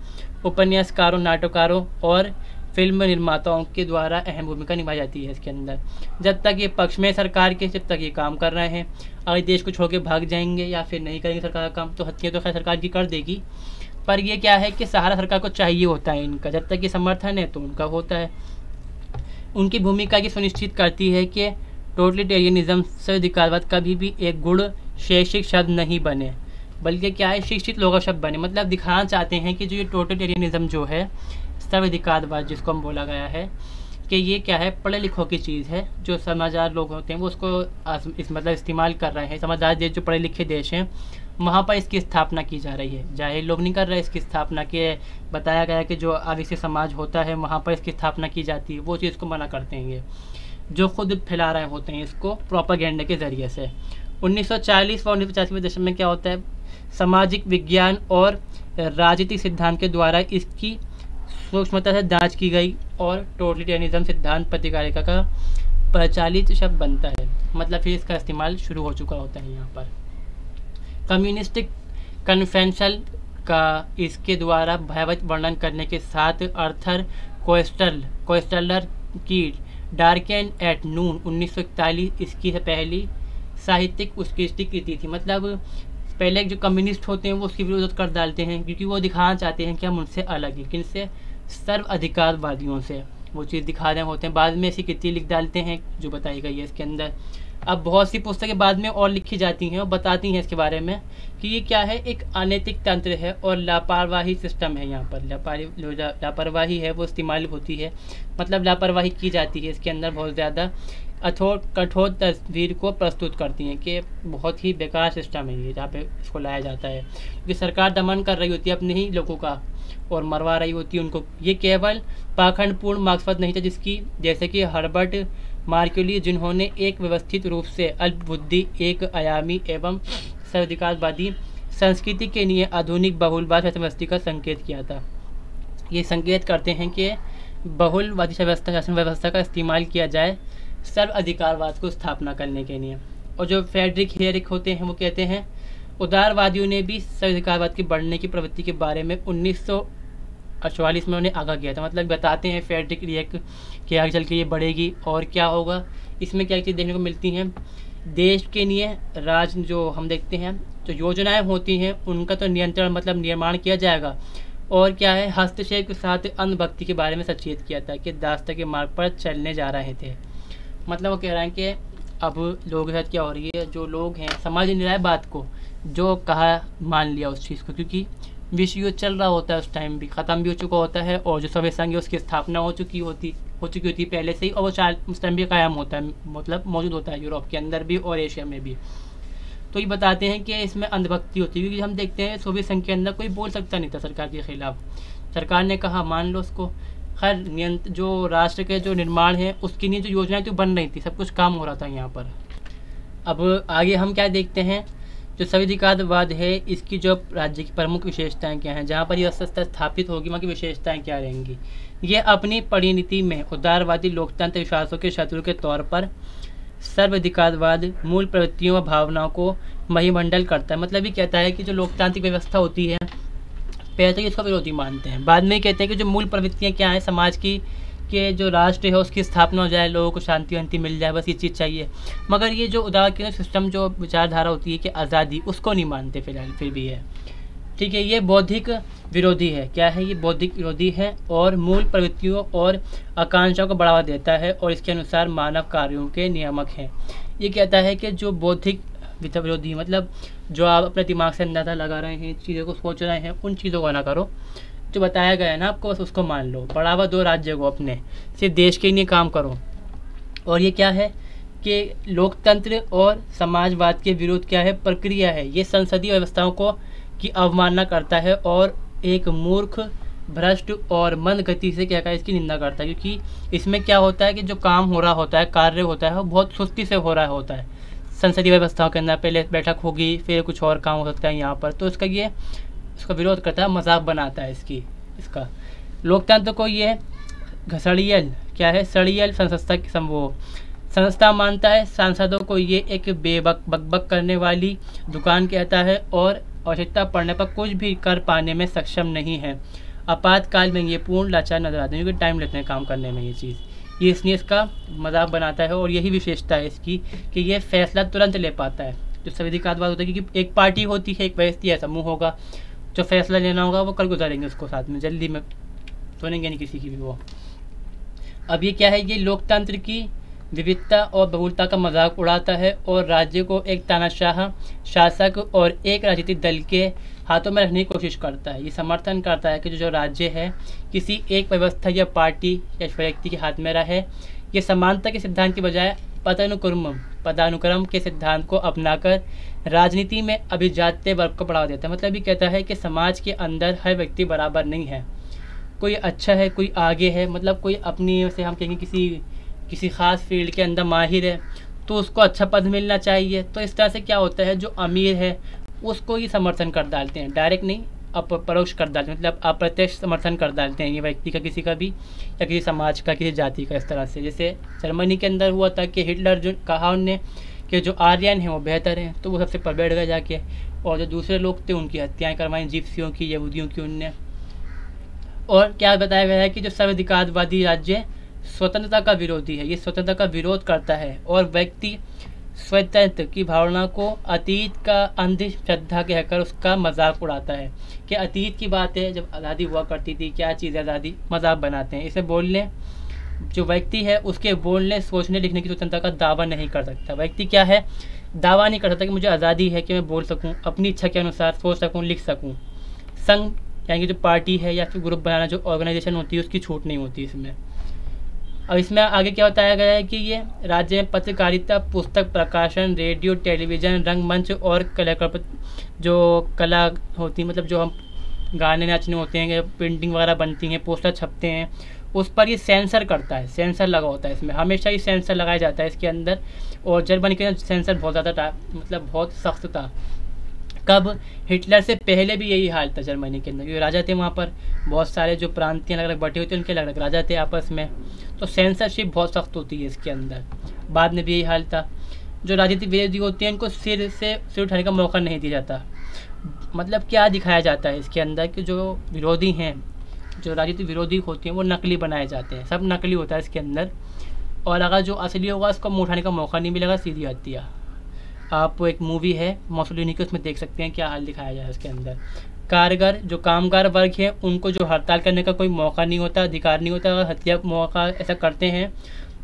उपन्यासकारों, नाटककारों और फिल्म निर्माताओं के द्वारा अहम भूमिका निभाई जाती है इसके अंदर। जब तक ये पक्ष में सरकार के, जब तक ये काम कर रहे हैं, अगर देश को छोड़ के भाग जाएंगे या फिर नहीं करेंगे सरकार का काम, तो हत्या तो खैर सरकार की कर देगी, पर ये क्या है कि सहारा सरकार को चाहिए होता है इनका। जब तक ये समर्थन है तो उनका होता है। उनकी भूमिका ये सुनिश्चित करती है कि टोटलिटेरियनिज्म सर्वाधिकारवाद कभी भी एक गुण शैक्षिक शब्द नहीं बने, बल्कि क्या है, शिक्षित लोगों शब्द बने। मतलब दिखाना चाहते हैं कि जो ये टोटलिटेरियनिज्म जो है, सर्वाधिकारवाद जिसको हम बोला गया है, कि ये क्या है, पढ़े लिखों की चीज़ है। जो समझदार लोग होते हैं वो उसको मतलब इस्तेमाल कर रहे हैं। समझदार देश जो पढ़े लिखे देश हैं वहाँ पर इसकी स्थापना की जा रही है, जाहिल लोग नहीं कर रहे इसकी स्थापना के। बताया गया कि जो आदिवासी समाज होता है वहाँ पर इसकी स्थापना की जाती है, वो चीज़ को मना करते हैं ये, जो खुद फैला रहे होते हैं इसको प्रोपेगेंडा के ज़रिए से। 1940 व 1950 के दशक में क्या होता है, सामाजिक विज्ञान और राजनीतिक सिद्धांत के द्वारा इसकी सूक्ष्मता से जांच की गई और टोटलिटेरियनिज्म सिद्धांत पत्रिकारिका का प्रचलित शब्द बनता है। मतलब फिर इसका इस्तेमाल शुरू हो चुका होता है यहाँ पर। कम्युनिस्टिक कन्वेंशन का इसके द्वारा भयावह वर्णन करने के साथ अर्थर कोएस्टलर की डार्क एट नून 1941 इसकी पहली साहित्यिक उत्कृष्टि कृति थी। मतलब पहले जो कम्युनिस्ट होते हैं वो उसकी विरोध कर डालते हैं, क्योंकि वो दिखाना चाहते हैं कि हम उनसे अलग हैं, किनसे, सर्व अधिकारवादियों से, वो चीज़ दिखा रहे होते हैं। बाद में ऐसी कृति लिख डालते हैं जो बताई गई है इसके अंदर। अब बहुत सी पुस्तकें बाद में और लिखी जाती हैं और बताती हैं इसके बारे में कि ये क्या है, एक अनैतिक तंत्र है और लापरवाही सिस्टम है। यहाँ पर लापरवाही है वो इस्तेमाल होती है, मतलब लापरवाही की जाती है इसके अंदर, बहुत ज़्यादा कठोर तस्वीर को प्रस्तुत करती हैं कि बहुत ही बेकार सिस्टम है ये, जहाँ पे इसको लाया जाता है कि सरकार दमन कर रही होती है अपने ही लोगों का और मरवा रही होती है उनको। ये केवल पाखंडपूर्ण मार्क्सवाद नहीं था, जिसकी जैसे कि हर्बर्ट मार्क्यूली, जिन्होंने एक व्यवस्थित रूप से अल्पबुद्धि, एक आयामी एवं सर्वाधिकारवादी संस्कृति के लिए आधुनिक बहुलवाद व्यवस्था का संकेत किया था। ये संकेत करते हैं कि बहुलवादी शासन व्यवस्था का इस्तेमाल किया जाए सर्व अधिकारवाद को स्थापना करने के लिए। और जो फ्रेडरिक हेरिक होते हैं वो कहते हैं उदारवादियों ने भी सर्वाधिकारवाद की बढ़ने की प्रवृत्ति के बारे में 1948 में उन्हें आगाह किया था। मतलब बताते हैं फ्रेडरिक हेरिक कि आगे चल के ये बढ़ेगी और क्या होगा। इसमें क्या चीज़ देखने को मिलती हैं, देश के लिए जो हम देखते हैं जो योजनाएं होती हैं उनका तो नियंत्रण मतलब निर्माण किया जाएगा, और क्या है, हस्तक्षेप के साथ अंधभक्ति के बारे में सचेत किया था कि दास्ता के मार्ग पर चलने जा रहे थे। मतलब वो कह रहे हैं कि अब लोगों के साथ क्या हो रही है, जो लोग हैं समझ नहीं रहा है बात को, जो कहा मान लिया उस चीज़ को, क्योंकि विश्व युद्ध चल रहा होता है, उस टाइम भी ख़त्म भी हो चुका होता है, और जो सोवियत संघ है उसकी स्थापना हो चुकी होती पहले से ही, और वो उस टाइम भी कायम होता है, मतलब मौजूद होता है यूरोप के अंदर भी और एशिया में भी। तो ये बताते हैं कि इसमें अंधभक्ति होती है, क्योंकि हम देखते हैं सोवियत संघ के अंदर कोई बोल सकता नहीं था सरकार के खिलाफ, सरकार ने कहा मान लो उसको। खैर जो राष्ट्र के जो निर्माण है उसकी लिए जो योजनाएं तो बन रही थी, सब कुछ काम हो रहा था यहाँ पर। अब आगे हम क्या देखते हैं, जो संविधिकारवाद है इसकी जो राज्य की प्रमुख विशेषताएं क्या हैं, जहाँ पर यह व्यवस्था स्थापित होगी वहाँ की विशेषताएं क्या रहेंगी। ये अपनी परिणति में उदारवादी लोकतंत्र विश्वासों के शत्रु के तौर पर सर्वाधिकारवाद मूल प्रवृत्तियों व भावनाओं को महिमंडल करता है। मतलब ये कहता है कि जो लोकतांत्रिक व्यवस्था होती है पहले तो इसका विरोधी मानते हैं, बाद में कहते हैं कि जो मूल प्रवृत्तियाँ क्या हैं समाज की, कि जो राष्ट्र है उसकी स्थापना हो जाए, लोगों को शांति वांति मिल जाए, बस ये चीज़ चाहिए। मगर ये जो उदार सिस्टम जो विचारधारा होती है कि आज़ादी, उसको नहीं मानते फिलहाल, फिर भी है। ठीक है, ये बौद्धिक विरोधी है। क्या है, ये बौद्धिक विरोधी है और मूल प्रवृत्तियों और आकांक्षाओं को बढ़ावा देता है और इसके अनुसार मानव कार्यों के नियामक हैं। ये कहता है कि जो बौद्धिक विरोधी, मतलब जो आप अपने दिमाग से अंदाज़ा लगा रहे हैं, चीज़ों को सोच रहे हैं, उन चीज़ों को ना करो, जो बताया गया है ना आपको बस उसको मान लो, बढ़ावा दो राज्य को, अपने सिर्फ देश के लिए काम करो। और ये क्या है कि लोकतंत्र और समाजवाद के विरुद्ध क्या है, प्रक्रिया है, ये संसदीय व्यवस्थाओं को की अवमानना करता है और एक मूर्ख, भ्रष्ट और मंद गति से क्या इसकी निंदा करता है। क्योंकि इसमें क्या होता है कि जो काम हो रहा होता है, कार्य होता है, वो बहुत सुस्ती से हो रहा होता है। संसदीय व्यवस्थाओं के अंदर पहले बैठक होगी, फिर कुछ और काम हो सकता है यहाँ पर, तो इसका विरोध करता है, मजाक बनाता है इसका। लोकतंत्र को ये घसड़ियल क्या है, सड़ियल संस्था मानता है। सांसदों को ये एक बकबक करने वाली दुकान कहता है और आवश्यकता पड़ने पर कुछ भी कर पाने में सक्षम नहीं है। आपातकाल में ये पूर्ण लाचार नजर आते हैं, क्योंकि टाइम लेते हैं काम करने में ये इसलिए इसका मजाक बनाता है। और यही विशेषता है इसकी कि ये फैसला तुरंत ले पाता है। जो संविधिकारवाद होता है, क्योंकि एक पार्टी होती है, एक व्यक्ति या समूह होगा, जो फैसला लेना होगा वो कल गुजारेंगे उसको साथ में, जल्दी में सुनेंगे नहीं किसी की भी वो। अब ये क्या है, ये लोकतंत्र की विविधता और बहुलता का मजाक उड़ाता है और राज्य को एक तानाशाह शासक और एक राजनीतिक दल के हाथों में रखने की कोशिश करता है। ये समर्थन करता है कि जो राज्य है किसी एक व्यवस्था या पार्टी या व्यक्ति के हाथ में रहे। ये समानता के सिद्धांत की बजाय पदानुक्रम के सिद्धांत को अपनाकर राजनीति में अभिजात्य वर्ग को बढ़ावा देता है। मतलब ये कहता है कि समाज के अंदर हर व्यक्ति बराबर नहीं है, कोई अच्छा है, कोई आगे है, मतलब कोई अपनी से हम कहेंगे किसी ख़ास फील्ड के अंदर माहिर है तो उसको अच्छा पद मिलना चाहिए। तो इस तरह से क्या होता है, जो अमीर है उसको ही समर्थन कर डालते हैं, डायरेक्ट नहीं परोक्ष कर डालते हैं, मतलब अप्रत्यक्ष समर्थन कर डालते हैं ये व्यक्ति का, किसी का भी, या किसी समाज का, किसी जाति का। इस तरह से जैसे जर्मनी के अंदर हुआ था कि हिटलर जो कहा उनने कि जो आर्यन हैं वो बेहतर हैं, तो वो सबसे पर बैठ गए जाके, और जो दूसरे लोग थे उनकी हत्याएँ करवाई, जिप्सियों की, यहूदियों की उनने। और क्या बताया गया है कि जो सर्वाधिकारवादी राज्य स्वतंत्रता का विरोधी है, ये स्वतंत्रता का विरोध करता है और व्यक्ति स्वतंत्र की भावना को अतीत का अंधश्रद्धा कहकर उसका मजाक उड़ाता है कि अतीत की बात है, जब आज़ादी हुआ करती थी, क्या चीज़ है आज़ादी, मजाक बनाते हैं। इसे बोलने जो व्यक्ति है उसके बोलने, सोचने, लिखने की स्वतंत्रता का दावा नहीं कर सकता। व्यक्ति क्या है, दावा नहीं कर सकता कि मुझे आज़ादी है कि मैं बोल सकूं, अपनी इच्छा के अनुसार सोच सकूं, लिख सकूं। संघ यानी कि जो पार्टी है या फिर ग्रुप बनाना, जो ऑर्गेनाइजेशन होती है, उसकी छूट नहीं होती इसमें। अब इसमें आगे क्या बताया गया है कि ये राज्य में पत्रकारिता, पुस्तक प्रकाशन, रेडियो, टेलीविज़न, रंगमंच और जो कला होती है, मतलब जो हम गाने नाचने होते हैं, पेंटिंग वगैरह बनती हैं, पोस्टर छपते हैं, उस पर ये सेंसर करता है, सेंसर लगा होता है इसमें, हमेशा ही सेंसर लगाया जाता है इसके अंदर। और जर्मनी के अंदर सेंसर बहुत ज़्यादा था, मतलब बहुत सख्त था। कब, हिटलर से पहले भी यही हाल था जर्मनी के अंदर, ये राजा थे वहाँ पर, बहुत सारे जो प्रांतीय अलग अलग बटे हुए थे उनके अलग अलग राजा थे आपस में, तो सेंसरशिप बहुत सख्त होती है इसके अंदर। बाद में भी यही हाल था। जो राजनीतिक विरोधी होते हैं उनको सिर उठाने का मौका नहीं दिया जाता। मतलब क्या दिखाया जाता है इसके अंदर कि जो विरोधी हैं, जो राजनीतिक विरोधी होते हैं वो नकली बनाए जाते हैं, सब नकली होता है इसके अंदर। और अगर जो असली होगा उसको मुँह उठाने का मौका नहीं मिलेगा, सीधी हत्या। आप एक मूवी है मोसोलिनी की, उसमें देख सकते हैं क्या हाल दिखाया जाए उसके अंदर। कारीगर जो कामगार वर्ग है उनको जो हड़ताल करने का कोई मौका नहीं होता, अधिकार नहीं होता, अगर हत्या मौका ऐसा करते हैं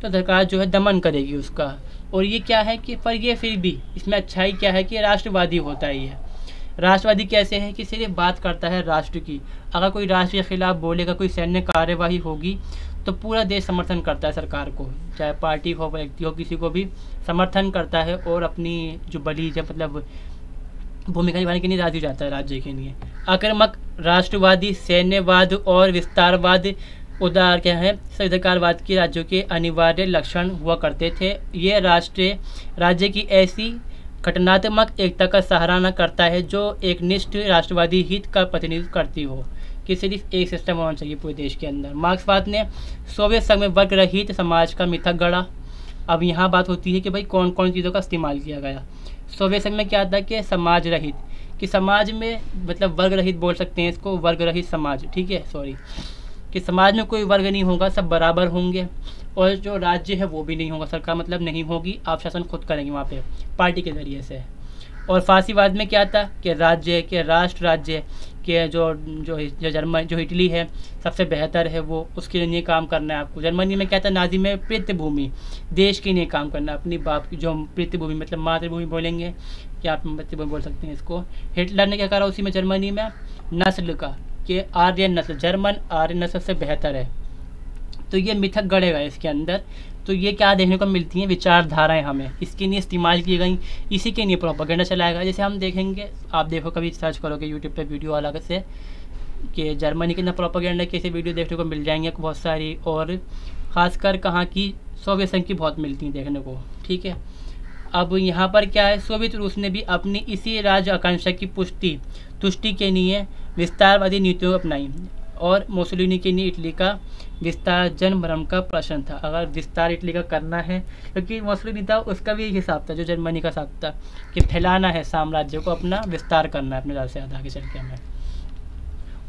तो सरकार जो है दमन करेगी उसका। और ये क्या है कि पर ये फिर भी इसमें अच्छाई क्या है कि राष्ट्रवादी होता ही है। राष्ट्रवादी कैसे है कि सिर्फ बात करता है राष्ट्र की, अगर कोई राष्ट्र के खिलाफ बोलेगा, कोई सैन्य कार्यवाही होगी तो पूरा देश समर्थन करता है सरकार को, चाहे पार्टी हो, व्यक्ति हो, किसी को भी समर्थन करता है और अपनी जो बली मतलब भूमिका निभाने के लिए राजी हो जाता है राज्य के लिए। आक्रामक राष्ट्रवादी, सैन्यवाद और विस्तारवाद उदार क्या है संविधानवाद के राज्यों के अनिवार्य लक्षण हुआ करते थे। ये राज्य की ऐसी घटनात्मक एकता का सराहना करता है जो एक निष्ठ राष्ट्रवादी हित का प्रतिनिधित्व करती हो, कि सिर्फ एक सिस्टम होना चाहिए पूरे देश के अंदर। मार्क्सवाद ने सोवियत संघ में वर्ग रहित समाज का मिथक गढ़ा। अब यहाँ बात होती है कि भाई कौन कौन चीज़ों का इस्तेमाल किया गया। सोवियत संघ में क्या था कि समाज रहित, कि समाज में मतलब वर्ग रहित बोल सकते हैं इसको, वर्ग रहित समाज, ठीक है, सॉरी, कि समाज में कोई वर्ग नहीं होगा, सब बराबर होंगे, और जो राज्य है वो भी नहीं होगा, सरकार मतलब नहीं होगी, आप शासन खुद करेंगे वहाँ पे पार्टी के ज़रिए से। और फांसीवाद में क्या था कि राज्य के राष्ट्र राज्य के जो जर्मन जो इटली है सबसे बेहतर है, वो उसके लिए काम करना है आपको। जर्मनी में क्या था, नाजी में पितृभूमि, देश के लिए काम करना, अपनी बाप की जो पितृभूमि मतलब मातृभूमि बोलेंगे, क्या आप पितृभूमि बोल सकते हैं इसको। हिटलर ने क्या करा उसी में जर्मनी में, नस्ल का, कि आर्य नस्ल, जर्मन आर्य नस्ल से बेहतर है, तो ये मिथक गढ़ेगा इसके अंदर। तो ये क्या देखने को मिलती हैं विचारधाराएं हमें, इसके लिए इस्तेमाल की गई, इसी के लिए प्रोपेगेंडा चलाएगा। जैसे हम देखेंगे, आप देखो कभी सर्च करोगे यूट्यूब पे वीडियो अलग से कि जर्मनी के अंदर प्रोपेगेंडा कैसे वीडियो देखने को मिल जाएंगे बहुत सारी, और ख़ासकर कहाँ की, सोवियत संघ की बहुत मिलती हैं देखने को, ठीक है। अब यहाँ पर क्या है, सोवियत रूस ने भी अपनी इसी राज्य आकांक्षा की तुष्टि के लिए विस्तारवादी नीतियों अपनाई, और मोसोलिनी के लिए इटली का विस्तार जन भ्रम का प्रश्न था। अगर विस्तार इटली का करना है, क्योंकि मोसोलिनी था उसका भी एक हिसाब था जो जर्मनी का हिसाब था कि फैलाना है साम्राज्य को, अपना विस्तार करना है अपने ज़्यादा से ज़्यादा आगे चल के हमें।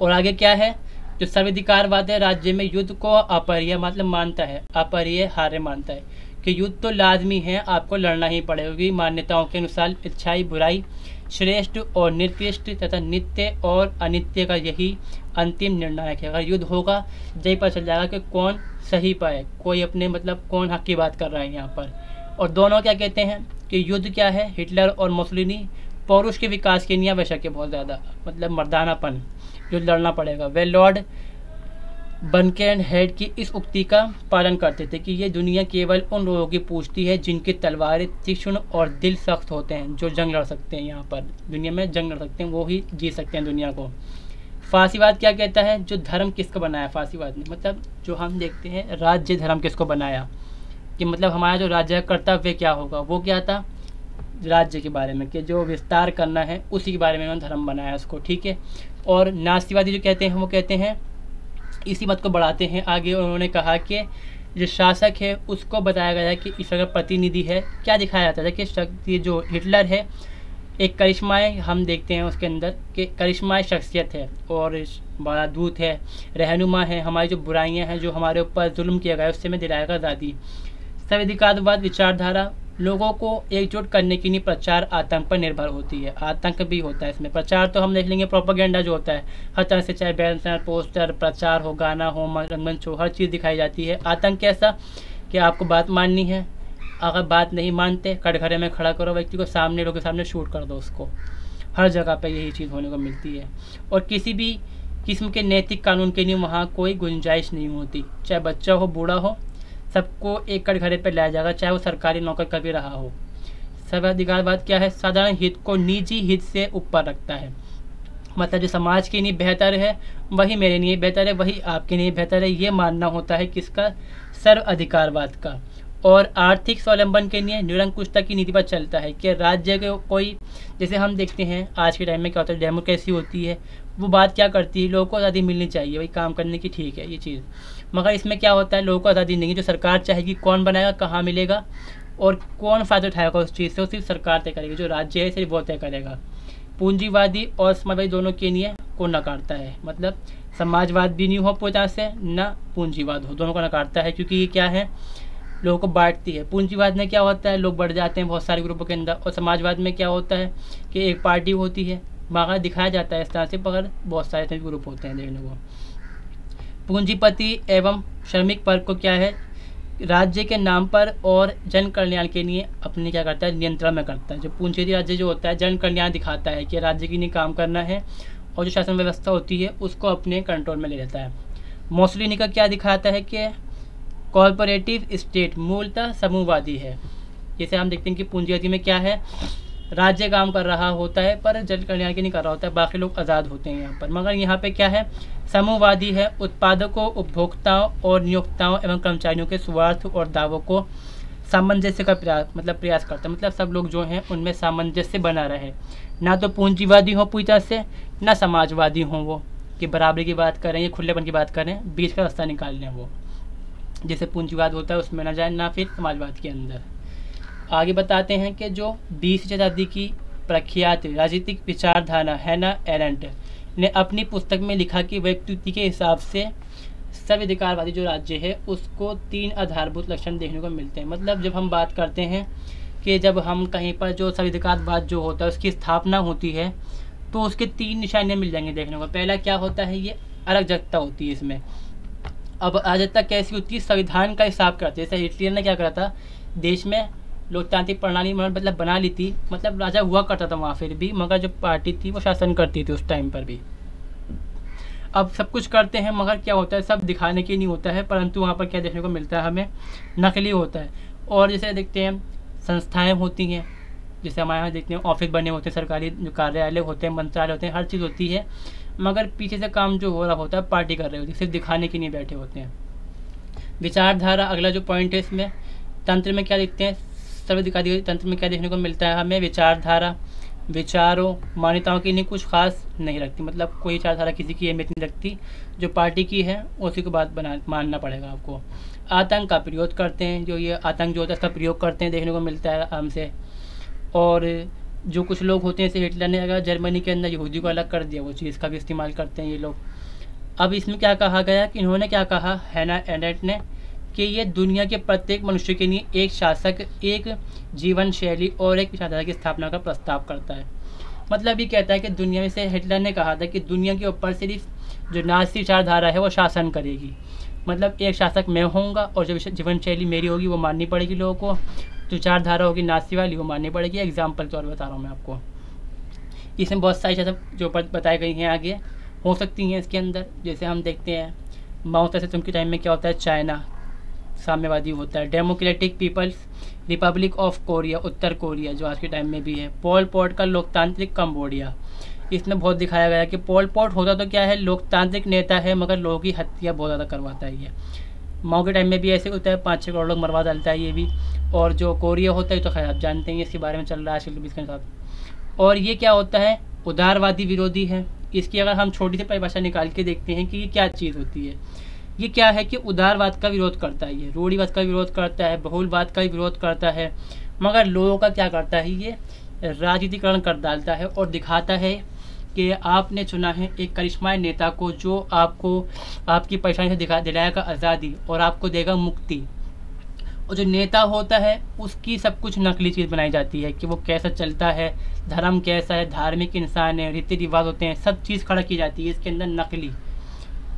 और आगे क्या है, जो सर्वाधिकारवाद है राज्य में युद्ध को अपरिहार्य मतलब मानता है, अपरिहार्य मानता है कि युद्ध तो लाजमी है, आपको लड़ना ही पड़ेगा। मान्यताओं के अनुसार अच्छाई बुराई, श्रेष्ठ और निकृष्ट तथा नित्य और अनित्य का यही अंतिम निर्णायक है। अगर युद्ध होगा यही पता चल जाएगा कि कौन सही पाए, कोई अपने मतलब कौन हक की बात कर रहा है यहाँ पर। और दोनों क्या कहते हैं कि युद्ध क्या है, हिटलर और मुसोलिनी पौरुष के विकास के लिए आवश्यक है बहुत ज़्यादा, मतलब मर्दानापन, युद्ध लड़ना पड़ेगा। वे लॉर्ड बर्केन हेड की इस उक्ति का पालन करते थे कि ये दुनिया केवल उन लोगों की पूछती है जिनकी तलवारें तीक्ष्ण और दिल सख्त होते हैं, जो जंग लड़ सकते हैं, यहाँ पर दुनिया में जंग लड़ सकते हैं, वो ही जीत सकते हैं दुनिया को। फांसीवाद क्या कहता है, जो धर्म किसको बनाया फांसीवाद ने, मतलब जो हम देखते हैं राज्य धर्म किसको बनाया, कि मतलब हमारा जो राज्य कर्तव्य क्या होगा, वो क्या था राज्य के बारे में, कि जो विस्तार करना है उसी के बारे में उन्होंने धर्म बनाया उसको, ठीक है। और नास्तिवादी जो कहते हैं वो कहते हैं इसी मत को बढ़ाते हैं आगे। उन्होंने कहा कि जो शासक है उसको बताया गया है कि ईश्वर का प्रतिनिधि है। क्या दिखाया जाता है कि शक्ति जो हिटलर है एक करिश्माई, हम देखते हैं उसके अंदर कि करिश्माई शख्सियत है और बड़ा दूत है, रहनुमा है, हमारी जो बुराइयां हैं, जो हमारे ऊपर जुल्म किया गया है उससे में दिलाएगा आज़ादी। सर्वाधिकारवाद विचारधारा लोगों को एकजुट करने के लिए प्रचार आतंक पर निर्भर होती है, आतंक भी होता है इसमें। प्रचार तो हम देख लेंगे, प्रोपेगेंडा जो होता है हर तरह से, चाहे बैनर, पोस्टर, प्रचार हो, गाना हो, रंगमंच हो, हर चीज़ दिखाई जाती है। आतंक कैसा कि आपको बात माननी है, अगर बात नहीं मानते कटघरे में खड़ा करो व्यक्ति को, सामने लोगों के सामने शूट कर दो उसको। हर जगह पे यही चीज़ होने को मिलती है। और किसी भी किस्म के नैतिक कानून के लिए वहाँ कोई गुंजाइश नहीं होती, चाहे बच्चा हो बूढ़ा हो, सबको एक कटघरे पर लाया जाएगा, चाहे वो सरकारी नौकर कभी रहा हो। सर्वाधिकारवाद क्या है, साधारण हित को निजी हित से ऊपर रखता है, मतलब जो समाज के लिए बेहतर है वही मेरे लिए बेहतर है, वही आपके लिए बेहतर है, ये मानना होता है किसका, सर्वाधिकारवाद का। और आर्थिक स्वावलंबन के लिए निरंकुशता की नीति पर चलता है कि राज्य के कोई, जैसे हम देखते हैं आज के टाइम में क्या होता है, डेमोक्रेसी होती है, वो बात क्या करती है, लोगों को आज़ादी मिलनी चाहिए भाई काम करने की, ठीक है ये चीज़, मगर इसमें क्या होता है लोगों को आज़ादी नहीं है। जो सरकार चाहेगी कौन बनाएगा, कहाँ मिलेगा और कौन फ़ायदा उठाएगा उस चीज़ से, वो सिर्फ सरकार तय करेगी, जो राज्य है सिर्फ वो तय करेगा। पूंजीवादी और समाजवादी दोनों के लिए को नकारता है, मतलब समाजवाद भी नहीं हो पूरी तरह से, ना पूंजीवाद हो, दोनों को नकारता है, क्योंकि ये क्या है लोगों को बांटती है। पूंजीवाद में क्या होता है, लोग बढ़ जाते हैं बहुत सारे ग्रुपों के अंदर। और समाजवाद में क्या होता है कि एक पार्टी होती है, मगर दिखाया जाता है इस तरह से, मगर बहुत सारे ऐसे ग्रुप होते हैं देखने को। पूंजीपति एवं श्रमिक वर्ग को क्या है, राज्य के नाम पर और जन कल्याण के लिए अपने क्या करता है, नियंत्रण में करता है। जो पूंजीपति राज्य जो होता है जन कल्याण दिखाता है कि राज्य के लिए काम करना है, और जो शासन व्यवस्था होती है उसको अपने कंट्रोल में ले लेता है। मोसोलिनी का क्या दिखाता है कि कॉर्पोरेटिव स्टेट मूलतः समूहवादी है। जैसे हम देखते हैं कि पूंजीवादी में क्या है, राज्य काम कर रहा होता है पर जन कल्याण के नहीं कर रहा होता है, बाकी लोग आज़ाद होते हैं यहाँ पर। मगर यहाँ पे क्या है, समूहवादी है, उत्पादकों, उपभोक्ताओं और नियोक्ताओं एवं कर्मचारियों के स्वार्थ और दावों को सामंजस्य का प्रयास करता है। मतलब सब लोग जो हैं उनमें सामंजस्य बना रहे, ना तो पूंजीवादी हो पूरी तरह से, ना समाजवादी हों वो कि बराबरी की बात करें या खुलेपन की बात करें, बीच का रास्ता निकाल लें वो, जैसे पूंजीवाद होता है उसमें ना जाए, ना फिर समाजवाद के अंदर। आगे बताते हैं कि जो 20वीं शताब्दी की प्रख्यात राजनीतिक विचारधारा हैना एरेंट ने अपनी पुस्तक में लिखा कि व्यक्ति के हिसाब से सर्वाधिकारवादी जो राज्य है उसको 3 आधारभूत लक्षण देखने को मिलते हैं। मतलब जब हम बात करते हैं कि जब हम कहीं पर जो सर्वाधिकारवाद जो होता है उसकी स्थापना होती है तो उसके 3 निशानियाँ मिल जाएंगे देखने को। पहला क्या होता है, ये अराजकता होती है इसमें। अब अराजकता कैसी होती है, संविधान का हिसाब करते हैं। जैसे हिटलर ने क्या करा था, देश में लोकतांत्रिक प्रणाली मतलब बना ली थी, मतलब राजा हुआ करता था वहाँ फिर भी, मगर जो पार्टी थी वो शासन करती थी उस टाइम पर भी। अब सब कुछ करते हैं मगर क्या होता है, सब दिखाने के नहीं होता है, परंतु वहाँ पर क्या देखने को मिलता है हमें, नकली होता है। और जैसे देखते हैं संस्थाएं होती हैं, जैसे हमारे यहाँ देखते हैं ऑफिस बने होते हैं, सरकारी जो कार्यालय होते हैं, मंत्रालय होते हैं, हर चीज़ होती है, मगर पीछे से काम जो हो रहा होता है पार्टी कर रही होती है, सिर्फ दिखाने के लिए बैठे होते हैं। विचारधारा अगला जो पॉइंट है इसमें, तंत्र में क्या देखते हैं, सर्वाधिकारी तंत्र में क्या देखने को मिलता है हमें, विचारधारा विचारों मान्यताओं की नहीं कुछ खास नहीं रखती, मतलब कोई विचारधारा किसी की अहमियत नहीं रखती, जो पार्टी की है उसी को बात मानना पड़ेगा आपको। आतंक का प्रयोग करते हैं, जो ये आतंक जो होता है इसका प्रयोग करते हैं देखने को मिलता है हमसे। और जो कुछ लोग होते हैं जैसे हिटलर ने अगर जर्मनी के अंदर यहूदी को अलग कर दिया, वो चीज़ का भी इस्तेमाल करते हैं ये लोग। अब इसमें क्या कहा गया कि इन्होंने क्या कहा, हैना एरेंट ने, कि ये दुनिया के प्रत्येक मनुष्य के लिए एक शासक, एक जीवन शैली और एक विचारधारा की स्थापना का प्रस्ताव करता है। मतलब ये कहता है कि दुनिया में से हिटलर ने कहा था कि दुनिया के ऊपर सिर्फ जो नाज़ी विचारधारा है वो शासन करेगी, मतलब एक शासक मैं होऊंगा और जो जीवन शैली मेरी होगी वो माननी पड़ेगी लोगों को, जो विचारधारा होगी नाज़ी वाली वो माननी पड़ेगी। एग्जाम्पल के तौर पर बता रहा हूँ मैं आपको, इसमें बहुत सारी चीज़ें जो बताई गई हैं आगे हो सकती हैं इसके अंदर। जैसे हम देखते हैं माओ से उनके टाइम में क्या होता है, चाइना साम्यवादी होता है, democratic people's republic of Korea उत्तर कोरिया जो आज के टाइम में भी है, पोल पॉट का लोकतांत्रिक कम्बोडिया। इसमें बहुत दिखाया गया कि पोल पॉट होता तो क्या है, लोकतांत्रिक नेता है मगर लोगों की हत्या बहुत ज़्यादा करवाता है ये। माओ के टाइम में भी ऐसे होता है, 5-6 करोड़ लोग मरवा डालता है ये भी। और जो कोरिया होता है तो खैर आप जानते हैं इसके बारे में चल रहा है आजकल इसके साथ। और ये क्या होता है, उदारवादी विरोधी है। इसकी अगर हम छोटी सी परिभाषा निकाल के देखते हैं कि ये क्या चीज़ होती है, ये क्या है कि उदारवाद का विरोध करता है, ये रूढ़िवाद का विरोध करता है, बहुलवाद का विरोध करता है, मगर लोगों का क्या करता है, ये राजनीतिकरण कर डालता है और दिखाता है कि आपने चुना है एक करिश्माई नेता को जो आपको आपकी परेशानी से दिलाएगा आज़ादी और आपको देगा मुक्ति। और जो नेता होता है उसकी सब कुछ नकली चीज़ बनाई जाती है कि वो कैसा चलता है, धर्म कैसा है, धार्मिक इंसान है, रीति रिवाज होते हैं, सब चीज़ खड़ा की जाती है इसके अंदर नकली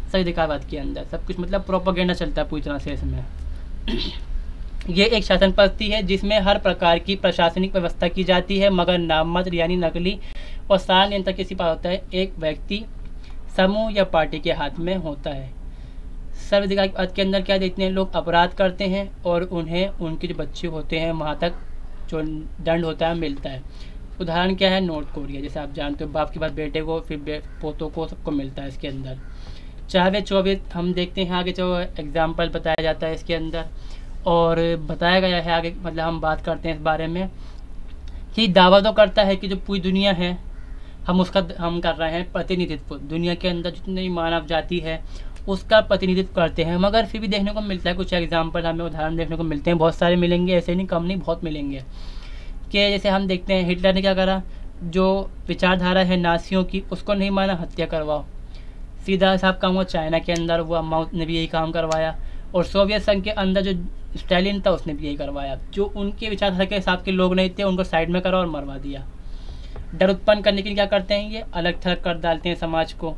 सर्वाधिकारवाद के अंदर सब कुछ, मतलब प्रोपेगेंडा चलता है पूरी तरह से इसमें। ये एक शासन पद्धति है जिसमें हर प्रकार की प्रशासनिक व्यवस्था की जाती है मगर नाममात्र यानी नकली, और सारा नियंत्रण किसी पास होता है, एक व्यक्ति, समूह या पार्टी के हाथ में होता है। सर्वाधिकारवाद के अंदर क्या देखते हैं, लोग अपराध करते हैं और उन्हें उनके जो बच्चे होते हैं वहाँ तक जो दंड होता है मिलता है। उदाहरण क्या है, नॉर्थ कोरिया, जैसे आप जानते हो बाप के बाद बेटे को फिर पोतों को सबको मिलता है इसके अंदर। चाहे 24 हम देखते हैं आगे जो एग्जाम्पल बताया जाता है इसके अंदर और बताया गया है आगे, मतलब हम बात करते हैं इस बारे में कि दावा तो करता है कि जो पूरी दुनिया है हम कर रहे हैं प्रतिनिधित्व, दुनिया के अंदर जितनी मानव जाति है उसका प्रतिनिधित्व करते हैं, मगर फिर भी देखने को मिलता है कुछ एग्जाम्पल हमें उदाहरण देखने को मिलते हैं, बहुत सारे मिलेंगे, ऐसे नहीं कम नहीं बहुत मिलेंगे। कि जैसे हम देखते हैं हिटलर ने क्या करा, जो विचारधारा है नाजियों की उसको नहीं माना, हत्या करवाओ, सीधा साहब काम हुआ। चाइना के अंदर हुआ, माओ ने भी यही काम करवाया। और सोवियत संघ के अंदर जो स्टालिन था उसने भी यही करवाया। जो उनके विचारधारा के हिसाब के लोग नहीं थे उनको साइड में करा और मरवा दिया। डर उत्पन्न करने के लिए क्या करते हैं, ये अलग थलग कर डालते हैं समाज को,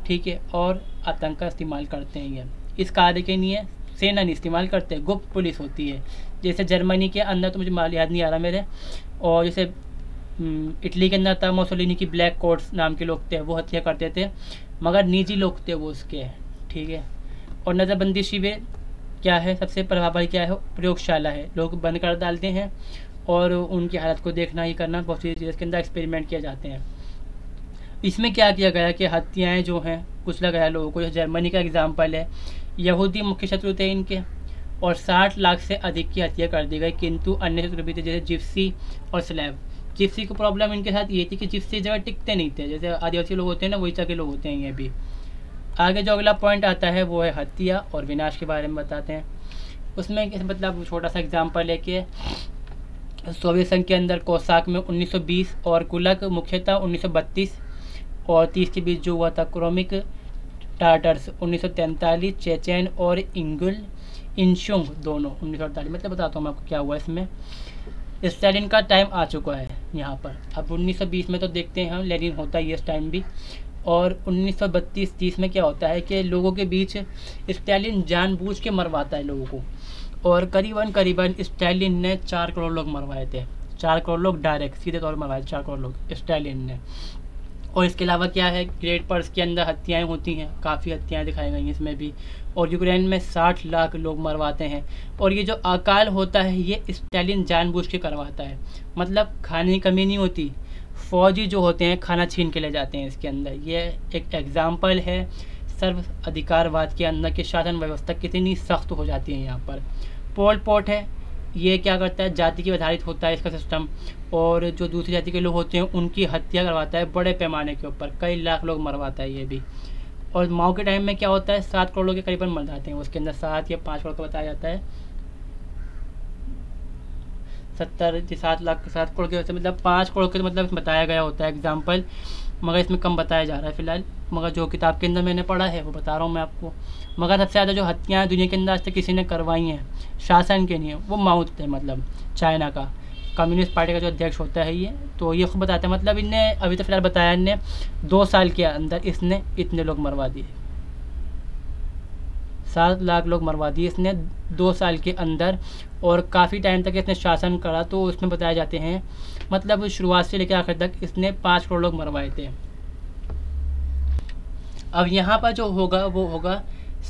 ठीक है, और आतंक का इस्तेमाल करते हैं। ये इस कार्य के लिए सेना नहीं इस्तेमाल करते, गुप्त पुलिस होती है। जैसे जर्मनी के अंदर तो मुझे माल याद नहीं आ रहा मेरे, और जैसे इटली के अंदर था मोसोलिनी की ब्लैक कोट्स नाम के लोग थे, वो हत्या करते थे, मगर निजी लोग थे वो उसके, ठीक है। और नज़रबंदी शिविर क्या है, सबसे प्रभावी क्या है, प्रयोगशाला है, लोग बंद कर डालते हैं और उनकी हालत को देखना ही करना, बहुत सी चीज़ के अंदर एक्सपेरिमेंट किए जाते हैं। इसमें क्या किया गया कि हत्याएं जो हैं कुचला गया लोगों को। जर्मनी का एग्जाम्पल है, यहूदी मुख्य शत्रु थे इनके, और 60 लाख से अधिक की हत्या कर दी गई, किंतु अन्य शत्रु भी थे जैसे जिप्सी और स्लैब। जिप्सी को प्रॉब्लम इनके साथ ये थी कि जिप्सी जगह टिकते नहीं थे, जैसे आदिवासी लोग होते हैं ना वही तरह के लोग होते हैं ये भी। आगे जो अगला पॉइंट आता है वो है हत्या और विनाश के बारे में बताते हैं। उसमें मतलब छोटा सा एग्जाम्पल है कि सोवियत संघ के अंदर कोसाक में 1920 और कुलक मुख्यतः 1932 और 30 के बीच जो हुआ था। क्रोमिक टाटर्स 1943, चेचेन और इंशुंग दोनों 1948। मतलब बताता हूँ मैं आपको क्या हुआ इसमें। स्टालिन का टाइम आ चुका है यहाँ पर। अब 1920 में तो देखते हैं हम लेनिन होता है इस टाइम भी, और 1932-30 में क्या होता है कि लोगों के बीच स्टालिन जानबूझ के मरवाता है लोगों को, और करीबन स्टालिन ने 4 करोड़ लोग मरवाए थे। 4 करोड़ लोग डायरेक्ट सीधे तौर पर मरवाए, 4 करोड़ लोग स्टालिन ने। और इसके अलावा क्या है, ग्रेट पर्स के अंदर हत्याएं होती हैं, काफ़ी हत्याएं दिखाई गई हैं इसमें भी। और यूक्रेन में 60 लाख लोग मरवाते हैं। और ये जो अकाल होता है ये स्टालिन जानबूझ के करवाता है, मतलब खाने की कमी नहीं होती, फौजी जो होते हैं खाना छीन के ले जाते हैं इसके अंदर। ये एक एग्जाम्पल है सर्व अधिकारवाद के अंदर की शासन व्यवस्था कितनी सख्त हो जाती है यहाँ पर। पोल पॉट है, ये क्या करता है, जाति की आधारित होता है इसका सिस्टम, और जो दूसरी जाति के लोग होते हैं उनकी हत्या करवाता है बड़े पैमाने के ऊपर, कई लाख लोग मरवाता है ये भी। और माओ के टाइम में क्या होता है, 7 करोड़ लोग के करीबन मर जाते हैं, उसके अंदर 7 या 5 करोड़ का बताया जाता है। 7 लाख 7 करोड़ के वजह से मतलब 5 करोड़ के मतलब बताया गया होता है एग्जाम्पल, मगर इसमें कम बताया जा रहा है फिलहाल। मगर जो किताब के अंदर मैंने पढ़ा है वो बता रहा हूँ मैं आपको। मगर सबसे ज़्यादा जो हत्याएँ दुनिया के अंदर आज तक किसी ने करवाई हैं शासन के लिए, वो माओ थे, मतलब चाइना का कम्युनिस्ट पार्टी का जो अध्यक्ष होता है ये, तो ये खुद बताते हैं। मतलब इनने अभी तो फिलहाल बताया, इनने 2 साल के अंदर इसने इतने लोग मरवा दिए, 7 लाख लोग मरवा दिए इसने 2 साल के अंदर। और काफ़ी टाइम तक इसने शासन करा, तो उसमें बताए जाते हैं मतलब शुरुआत से लेकर आखिर तक इसने 5 करोड़ लोग मरवाए थे। अब यहाँ पर जो होगा वो होगा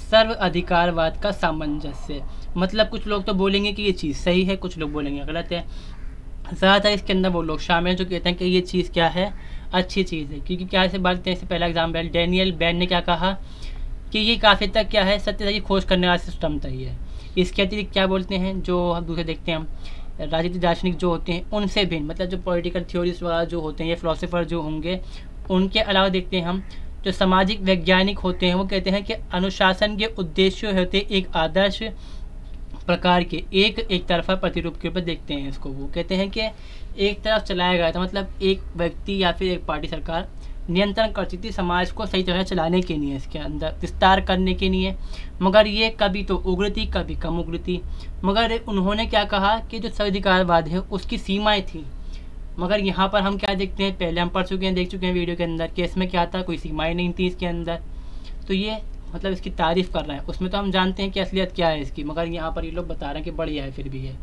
सर्व अधिकारवाद का सामंजस्य। मतलब कुछ लोग तो बोलेंगे कि ये चीज़ सही है, कुछ लोग बोलेंगे गलत है। ज़्यादातर इसके अंदर वो लोग शामिल जो कहते हैं कि ये चीज़ क्या है, अच्छी चीज़ है। क्योंकि क्या से बात हैं, पहला एग्जाम्पल डैनियल बैन ने क्या कहा कि ये काफ़ी तक क्या है, सत्यता की खोज करने वाला सिस्टम था ये। इसके अतिरिक्त क्या बोलते हैं, जो हम दूसरे देखते हैं हम राजनीतिक दार्शनिक जो होते हैं उनसे भी, मतलब जो पॉलिटिकल थ्योरीज वगैरह जो होते हैं, ये फिलोसोफर जो होंगे, उनके अलावा देखते हैं हम जो सामाजिक वैज्ञानिक होते हैं, वो कहते हैं कि अनुशासन के उद्देश्य होते एक आदर्श प्रकार के एक तरफा प्रतिरूप के ऊपर देखते हैं इसको। वो कहते हैं कि एक तरफ चलाया गया था, मतलब एक व्यक्ति या फिर एक पार्टी सरकार नियंत्रण करती थी समाज को सही तरह चलाने के लिए, इसके अंदर विस्तार करने के लिए, मगर ये कभी तो उग्र थी कभी कम उग्र थी। मगर उन्होंने क्या कहा कि जो सर्वाधिकारवाद है उसकी सीमाएं थी। मगर यहाँ पर हम क्या देखते हैं, पहले हम पढ़ चुके हैं, देख चुके हैं वीडियो के अंदर कि इसमें क्या था, कोई सीमाएं नहीं थी इसके अंदर। तो ये मतलब इसकी तारीफ़ कर रहे हैं, उसमें तो हम जानते हैं कि असलियत क्या है इसकी, मगर यहाँ पर ये लोग बता रहे हैं कि बढ़िया है फिर भी है।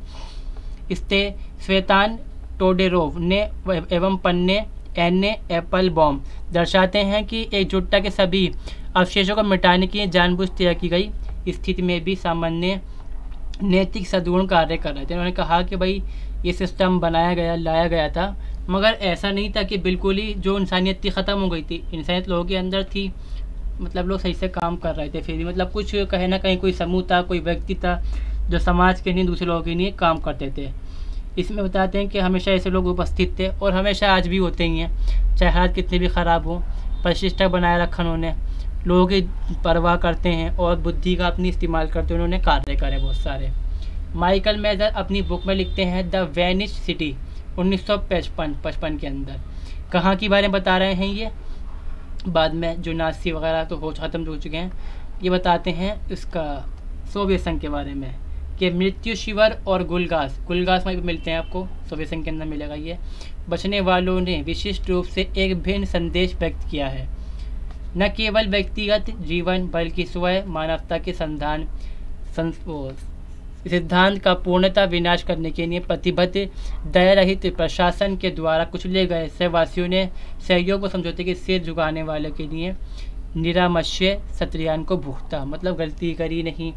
इससे स्वेतान टोडेरोव ने एवं पन्ने एने एप्पलबॉम दर्शाते हैं कि एकजुटता के सभी अवशेषों को मिटाने की जानबूझ तय की गई स्थिति में भी सामान्य नैतिक सद्गुण कार्य कर रहे थे। उन्होंने कहा कि भाई ये सिस्टम बनाया गया, लाया गया था, मगर ऐसा नहीं था कि बिल्कुल ही जो इंसानियत थी ख़त्म हो गई थी। इंसानियत लोगों के अंदर थी, मतलब लोग सही से काम कर रहे थे फिर भी, मतलब कुछ कहीं ना कहीं कोई समूह था, कोई व्यक्ति था जो समाज के लिए दूसरे लोगों के लिए काम करते थे। इसमें बताते हैं कि हमेशा ऐसे लोग उपस्थित थे और हमेशा आज भी होते ही हैं, चाहे हालात कितने भी ख़राब हों। प्रतिष्ठा बनाए रखा उन्होंने, लोगों की परवाह करते हैं और बुद्धि का अपनी इस्तेमाल करते हुए उन्होंने कार्य करे बहुत सारे। माइकल मेजर अपनी बुक में लिखते हैं द वेनिश सिटी 1955 के अंदर। कहाँ की बारे में बता रहे हैं ये, बाद में जो नाज़ी वगैरह तो ख़त्म हो चुके हैं, ये बताते हैं इसका सोवियत संघ के बारे में कि मृत्यु शिविर और गुलगास वहीं पर मिलते हैं, आपको सोवियत संघ के अंदर मिलेगा ये। बचने वालों ने विशिष्ट रूप से एक भिन्न संदेश व्यक्त किया है, न केवल व्यक्तिगत जीवन बल्कि स्वयं मानवता के सिद्धांत का पूर्णतः विनाश करने के लिए प्रतिबद्ध दया रहित प्रशासन के द्वारा कुचले गए सहवासियों ने सहयोग व समझौते के सिर झुकाने वाले के लिए निरामश्य सत्यान को भुगता। मतलब गलती करी नहीं,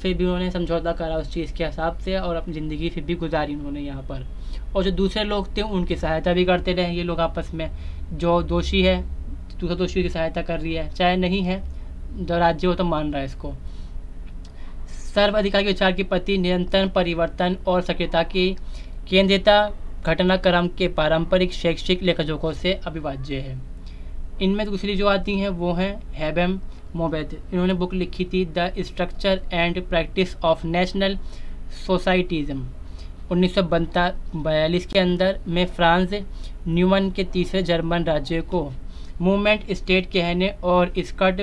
फिर भी उन्होंने समझौता करा उस चीज़ के हिसाब से और अपनी ज़िंदगी फिर भी गुजारी उन्होंने यहाँ पर। और जो दूसरे लोग थे उनकी सहायता भी करते रहे ये लोग आपस में। जो दोषी है दूसरा दोषी की सहायता कर रही है, चाहे नहीं है जो राज्य हो तो मान रहा है इसको। सर्वाधिकार के विचार के प्रति निरंतर परिवर्तन और सक्रियता की केंद्रीयता घटनाक्रम के पारंपरिक शैक्षिक लेखकों से अविभाज्य है। इनमें दूसरी जो आती हैं वो हैं हैबम मोबेद। इन्होंने बुक लिखी थी the structure and practice of national socialism 1942 के अंदर में। फ्रांस न्यूमन के तीसरे जर्मन राज्य को मूवमेंट स्टेट कहने और स्कट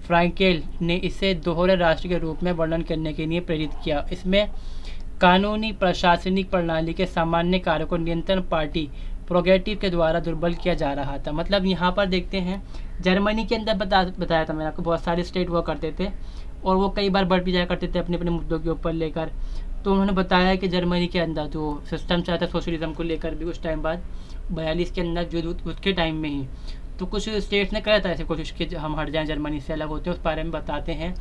फ्रांकेल ने इसे दोहरे राष्ट्र के रूप में वर्णन करने के लिए प्रेरित किया। इसमें कानूनी प्रशासनिक प्रणाली के सामान्य कार्यों को नियंत्रण पार्टी प्रोग्रेटिव के द्वारा दुर्बल किया जा रहा था। मतलब यहाँ पर देखते हैं जर्मनी के अंदर बताया था मैंने आपको, बहुत सारे स्टेट हुआ करते थे और वो कई बार बढ़ भी जाया करते थे अपने अपने मुद्दों के ऊपर लेकर। तो उन्होंने बताया कि जर्मनी के अंदर जो सिस्टम चला था सोशलिज्म को लेकर भी कुछ टाइम बाद 42 के अंदर जो उसके टाइम में ही तो कुछ स्टेट्स ने करा था ऐसे कोशिश की हम हट जाएं जर्मनी से अलग होते हैं। उस बारे में बताते हैं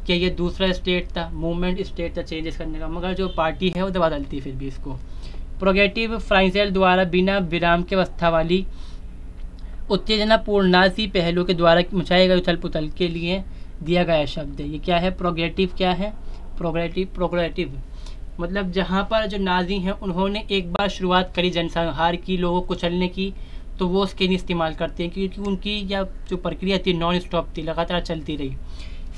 कि ये दूसरा स्टेट था, मूवमेंट स्टेट था चेंजेस करने का, मगर जो पार्टी है वो तो बदलती फिर भी इसको। प्रोग्रेटिव फ्रांसेल द्वारा बिना विराम के अवस्था वाली उत्तेजनापूर्ण नाजी पहलों के द्वारा मचाए गए उथल पुथल के लिए दिया गया शब्द है। ये क्या है प्रोग्रेटिव, क्या है प्रोग्रेटिव मतलब जहाँ पर जो नाजी हैं उन्होंने एक बार शुरुआत करी जनसंहार की, लोगों को कुचलने की, तो वो उसके लिए इस्तेमाल करते हैं क्योंकि उनकी या जो प्रक्रिया थी नॉन स्टॉप थी, लगातार चलती रही।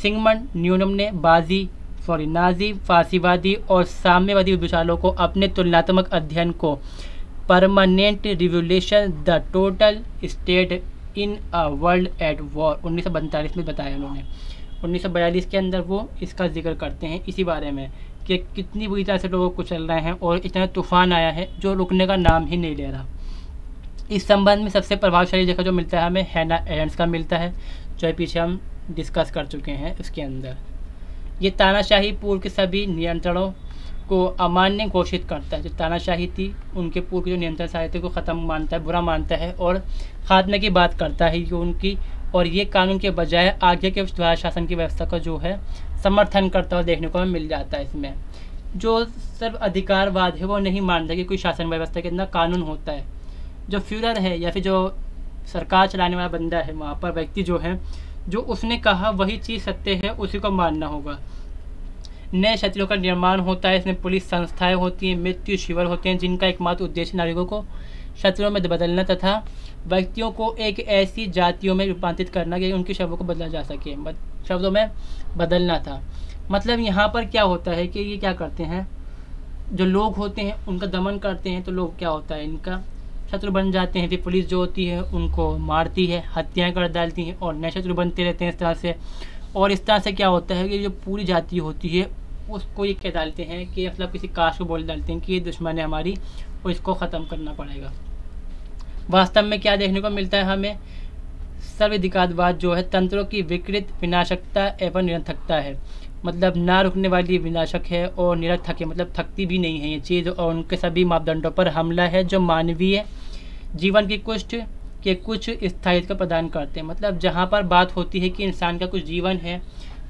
सिगमंड न्यूनम ने नाजी फांसीवादी और साम्यवादी विचारों को अपने तुलनात्मक अध्ययन को permanent revolution the total state in a world at war 1942 में बताया उन्होंने। 1942 के अंदर वो इसका जिक्र करते हैं इसी बारे में कि कितनी बुरी तरह से लोगों को चल रहे हैं और इतना तूफान आया है जो रुकने का नाम ही नहीं ले रहा। इस संबंध में सबसे प्रभावशाली जगह जो मिलता है हमें हैना एरेंट्स का मिलता है, जो पीछे हम डिस्कस कर चुके हैं। उसके अंदर ये तानाशाही पूर्व के सभी नियंत्रणों को अमान्य घोषित करता है। जो तानाशाही थी उनके पूर्व के जो नियंत्रण साहित्य को ख़त्म मानता है, बुरा मानता है और ख़ात्मे की बात करता है कि उनकी, और ये कानून के बजाय आगे के द्वारा शासन की व्यवस्था का जो है समर्थन करता हुआ देखने को हमें मिल जाता है। इसमें जो सर्व अधिकारवाद है वो नहीं मानता कि कोई शासन व्यवस्था के अंदर कानून होता है। जो फ्यूरर है या फिर जो सरकार चलाने वाला बंदा है वहाँ पर व्यक्ति जो है, जो उसने कहा वही चीज़ सत्य है, उसी को मानना होगा। नए क्षेत्रों का निर्माण होता है, इसमें पुलिस संस्थाएं होती हैं, मृत्यु शिविर होते हैं जिनका एकमात्र उद्देश्य नागरिकों को क्षेत्रों में बदलना तथा व्यक्तियों को एक ऐसी जातियों में रूपांतरित करना कि उनके शब्दों को बदला जा सके, शब्दों में बदलना था। मतलब यहाँ पर क्या होता है कि ये क्या करते हैं, जो लोग होते हैं उनका दमन करते हैं, तो लोग क्या होता है इनका शत्रु बन जाते हैं। फिर पुलिस जो होती है उनको मारती है, हत्याएं कर डालती हैं और नए शत्रु बनते रहते हैं इस तरह से। और इस तरह से क्या होता है कि जो पूरी जाति होती है उसको ये कह डालते हैं कि मतलब किसी कास्ट को बोल डालते हैं कि ये दुश्मन है हमारी और इसको ख़त्म करना पड़ेगा। वास्तव में क्या देखने को मिलता है हमें, सर्वाधिकारवाद जो है तंत्रों की विकृत विनाशकता एवं निरर्थकता है। मतलब ना रुकने वाली विनाशक है और निरर्थक है, मतलब थकती भी नहीं है ये चीज़, और उनके सभी मापदंडों पर हमला है जो मानवीय जीवन की कुछ स्थायित्व प्रदान करते हैं। मतलब जहाँ पर बात होती है कि इंसान का कुछ जीवन है,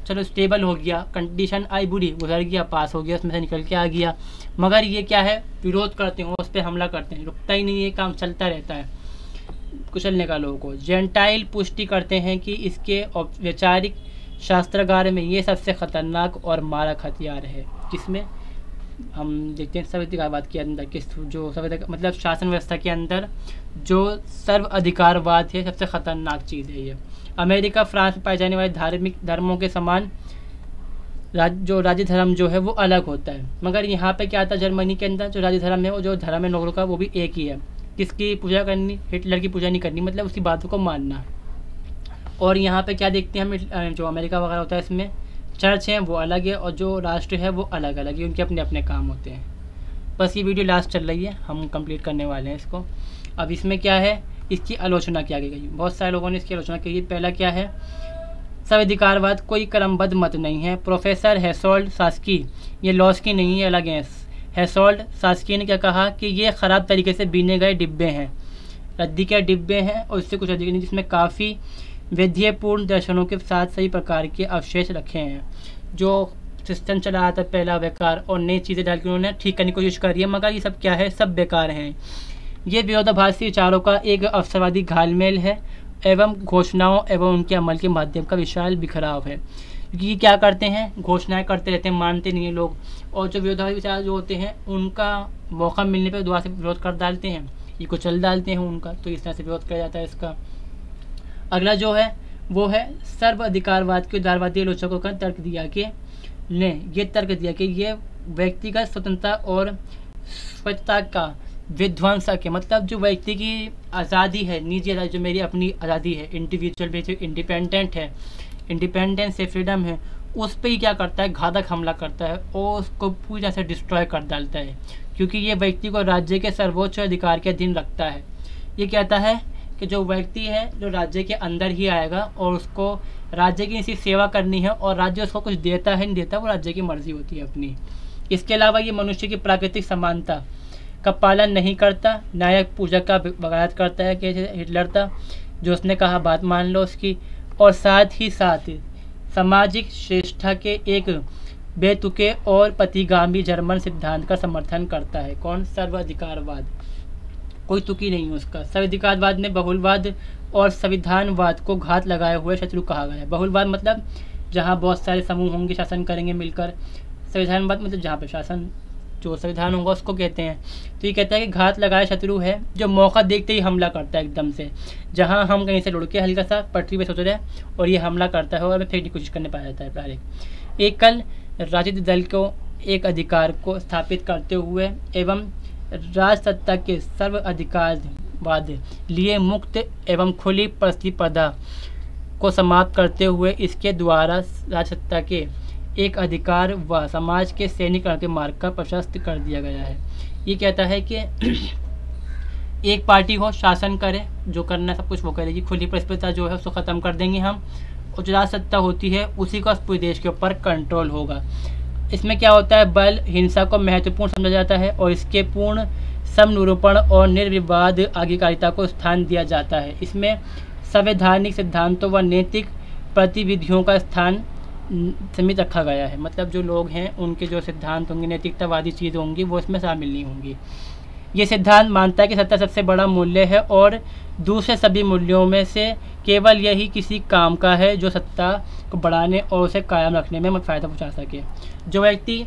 चलो स्टेबल हो गया, कंडीशन आई बुरी, गुजर गया, पास हो गया, उसमें से निकल के आ गया, मगर ये क्या है विरोध करते हैं, उस पर हमला करते हैं, रुकता ही नहीं है, काम चलता रहता है कुचलने का लोगों को। जेंटाइल पुष्टि करते हैं कि इसके वैचारिक शास्त्रागार में ये सबसे ख़तरनाक और मारक हथियार है। जिसमें हम देखते हैं सर्वाधिकारवाद के अंदर किस जो मतलब शासन व्यवस्था के अंदर जो सर्व अधिकारवाद है सबसे ख़तरनाक चीज़ है ये। अमेरिका फ्रांस में पाए जाने वाले धार्मिक धर्मों के समान जो राज्य धर्म जो है वो अलग होता है, मगर यहाँ पे क्या आता है जर्मनी के अंदर जो राज्य धर्म है वो जो धर्म है लोगों का वो भी एक ही है। किसकी पूजा करनी, हिटलर की पूजा नहीं करनी, मतलब उसकी बातों को मानना। और यहाँ पे क्या देखते हैं हम, जो अमेरिका वगैरह होता है इसमें चर्च हैं वो अलग है और जो राष्ट्र है वो अलग अलग है, उनके अपने अपने काम होते हैं। बस ये वीडियो लास्ट चल रही है, हम कंप्लीट करने वाले हैं इसको। अब इसमें क्या है, इसकी आलोचना क्या की गई, बहुत सारे लोगों ने इसकी आलोचना की है। पहला क्या है, सर्वाधिकारवाद कोई क्रमबद्ध मत नहीं है। प्रोफेसर हेसोल्ड सास्की, ये लॉस्की नहीं है, अलग है। हेसोल्ड सास्की ने क्या कहा कि ये ख़राब तरीके से बीने गए डिब्बे हैं, रद्दी के डिब्बे हैं और इससे कुछ अधिक नहीं, जिसमें काफ़ी वैधयपूर्ण दर्शनों के साथ सही प्रकार के अवशेष रखे हैं। जो सिस्टम चला रहा था पहला बेकार और नई चीज़ें डाल के उन्होंने ठीक करने की कोशिश करी है, मगर ये सब क्या है, सब बेकार हैं। ये विरोधाभासी विचारों का एक अवसरवादी घालमेल है एवं घोषणाओं एवं उनके अमल के माध्यम का विशाल बिखराव है। क्योंकि ये क्या करते हैं, घोषणाएं करते रहते हैं, मानते नहीं हैं लोग, और जो विरोधाभासी विचार जो होते हैं उनका मौका मिलने पर दोबारा से विरोध कर डालते हैं, ये को चल डालते हैं उनका, तो इस तरह से विरोध किया जाता है इसका। अगला जो है वो है सर्व अधिकारवाद के उदारवादी आलोचकों का तर्क दिया कि ये तर्क दिया कि ये व्यक्तिगत स्वतंत्रता और स्वच्छता का विध्वंस के, मतलब जो व्यक्ति की आज़ादी है, निजी आज़ादी, जो मेरी अपनी आज़ादी है, इंडिविजुअल बेसिस इंडिपेंडेंट है, इंडिपेंडेंस है, फ्रीडम है, उस पर ही क्या करता है, घातक हमला करता है और उसको पूरी तरह से डिस्ट्रॉय कर डालता है। क्योंकि ये व्यक्ति को राज्य के सर्वोच्च अधिकार के अधीन रखता है। ये कहता है कि जो व्यक्ति है जो राज्य के अंदर ही आएगा और उसको राज्य की इसी सेवा करनी है और राज्य उसको कुछ देता है नहीं देता, वो राज्य की मर्जी होती है अपनी। इसके अलावा ये मनुष्य की प्राकृतिक समानता का पालन नहीं करता, नायक पूजा का बगावत करता है, जैसे हिटलर था जो उसने कहा बात मान लो उसकी, और साथ ही साथ सामाजिक श्रेष्ठता के एक बेतुके और प्रतिगामी जर्मन सिद्धांत का समर्थन करता है। कौन, सर्वाधिकारवाद, कोई तुकी नहीं है उसका। सर्वाधिकारवाद में बहुलवाद और संविधानवाद को घात लगाए हुए शत्रु कहा गया है। बहुलवाद मतलब जहाँ बहुत सारे समूह होंगे शासन करेंगे मिलकर, संविधानवाद मतलब जहाँ पे शासन जो संविधान होगा उसको कहते हैं। तो ये कहता है कि घात लगाए शत्रु है जो मौका देखते ही हमला करता है एकदम से, जहाँ हम कहीं से लुढ़ के हल्का सा पटरी पे सोच रहे हैं और ये हमला करता है और हमें फेंकने की कोशिश करने पाया जाता है डायरेक्ट। एक कल राजनीतिक दल को एक अधिकार को स्थापित करते हुए एवं राजसत्ता के सर्व अधिकारवाद लिए मुक्त एवं खुली प्रतिस्पर्धा को समाप्त करते हुए इसके द्वारा राजसत्ता के एक अधिकार व समाज के सैनिकरण के मार्ग का प्रशस्त कर दिया गया है। ये कहता है कि एक पार्टी हो शासन करे, जो करना सब कुछ वो करेगी, खुली प्रतिस्पर्धा जो है उसको ख़त्म कर देंगे हम, और जो राजसत्ता होती है उसी का पूरे देश के ऊपर कंट्रोल होगा। इसमें क्या होता है, बल हिंसा को महत्वपूर्ण समझा जाता है और इसके पूर्ण समनिरूपण और निर्विवाद आज्ञाकारिता को स्थान दिया जाता है। इसमें संवैधानिक सिद्धांतों व नैतिक प्रतिविधियों का स्थान सीमित रखा गया है। मतलब जो लोग हैं उनके जो सिद्धांत होंगे, नैतिकतावादी चीज़ होंगी, वो इसमें शामिल नहीं होंगी। ये सिद्धांत मानता है कि सत्ता सबसे बड़ा मूल्य है और दूसरे सभी मूल्यों में से केवल यही किसी काम का है जो सत्ता को बढ़ाने और उसे कायम रखने में फ़ायदा पहुंचा सके। जो व्यक्ति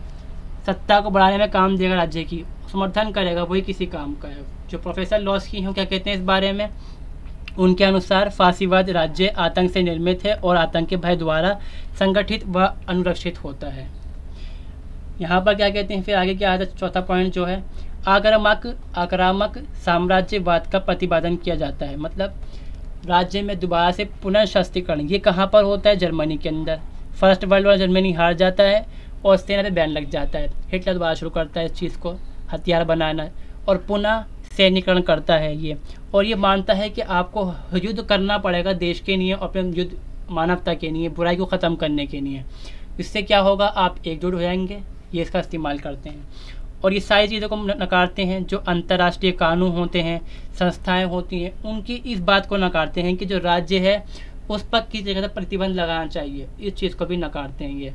सत्ता को बढ़ाने में काम देगा, राज्य की समर्थन करेगा, वही किसी काम का है। जो प्रोफेसर लॉस्की हैं क्या कहते हैं इस बारे में, उनके अनुसार फांसीवाद राज्य आतंक से निर्मित है और आतंक के भय द्वारा संगठित व अनुरक्षित होता है। यहाँ पर क्या कहते हैं, फिर आगे क्या आता है, चौथा पॉइंट जो है, आक्रामक साम्राज्यवाद का प्रतिपादन किया जाता है। मतलब राज्य में दोबारा से पुनर्शस्त्रीकरण, ये कहाँ पर होता है, जर्मनी के अंदर। फर्स्ट वर्ल्ड वॉर जर्मनी हार जाता है और सेना पे बैन लग जाता है, हिटलर दोबारा शुरू करता है इस चीज़ को, हथियार बनाना, और पुनः सैनिकरण करता है ये। और ये मानता है कि आपको युद्ध करना पड़ेगा देश के लिए और अपने युद्ध मानवता के लिए, बुराई को ख़त्म करने के लिए। इससे क्या होगा, आप एकजुट हो जाएंगे, ये इसका इस्तेमाल करते हैं। और ये सारी चीज़ों को नकारते हैं। जो अंतर्राष्ट्रीय कानून होते हैं, संस्थाएं होती हैं, उनकी इस बात को नकारते हैं कि जो राज्य है उस पर किसी जगह प्रतिबंध लगाना चाहिए, इस चीज़ को भी नकारते हैं ये।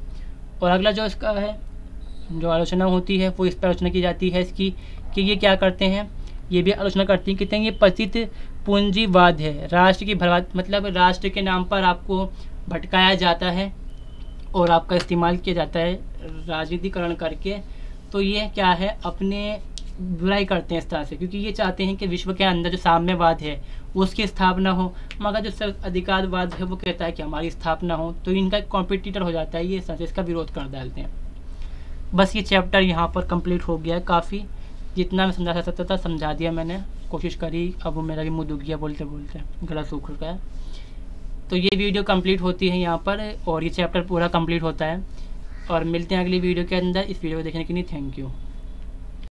और अगला जो इसका है, जो आलोचना होती है वो इस पर आलोचना की जाती है इसकी कि ये क्या करते हैं, ये भी आलोचना करती हैं, कहते हैं ये पतित पूंजीवाद है, राष्ट्र की बर्बाद, मतलब राष्ट्र के नाम पर आपको भटकाया जाता है और आपका इस्तेमाल किया जाता है राजनीतिकरण करके। तो ये क्या है, अपने बुराई करते हैं इस तरह से, क्योंकि ये चाहते हैं कि विश्व के अंदर जो साम्यवाद है उसकी स्थापना हो, मगर जो सर्व अधिकारवाद है वो कहता है कि हमारी स्थापना हो। तो इनका कॉम्पिटिटर हो जाता है ये, इसका विरोध कर डालते हैं। बस ये चैप्टर यहाँ पर कंप्लीट हो गया है। काफ़ी जितना मैं समझा सकता था समझा दिया मैंने, कोशिश करी। अब मेरा भी मुँह दुख गया बोलते बोलते, गला सूख गया। तो ये वीडियो कंप्लीट होती है यहाँ पर और ये चैप्टर पूरा कंप्लीट होता है। और मिलते हैं अगली वीडियो के अंदर। इस वीडियो को देखने के लिए थैंक यू।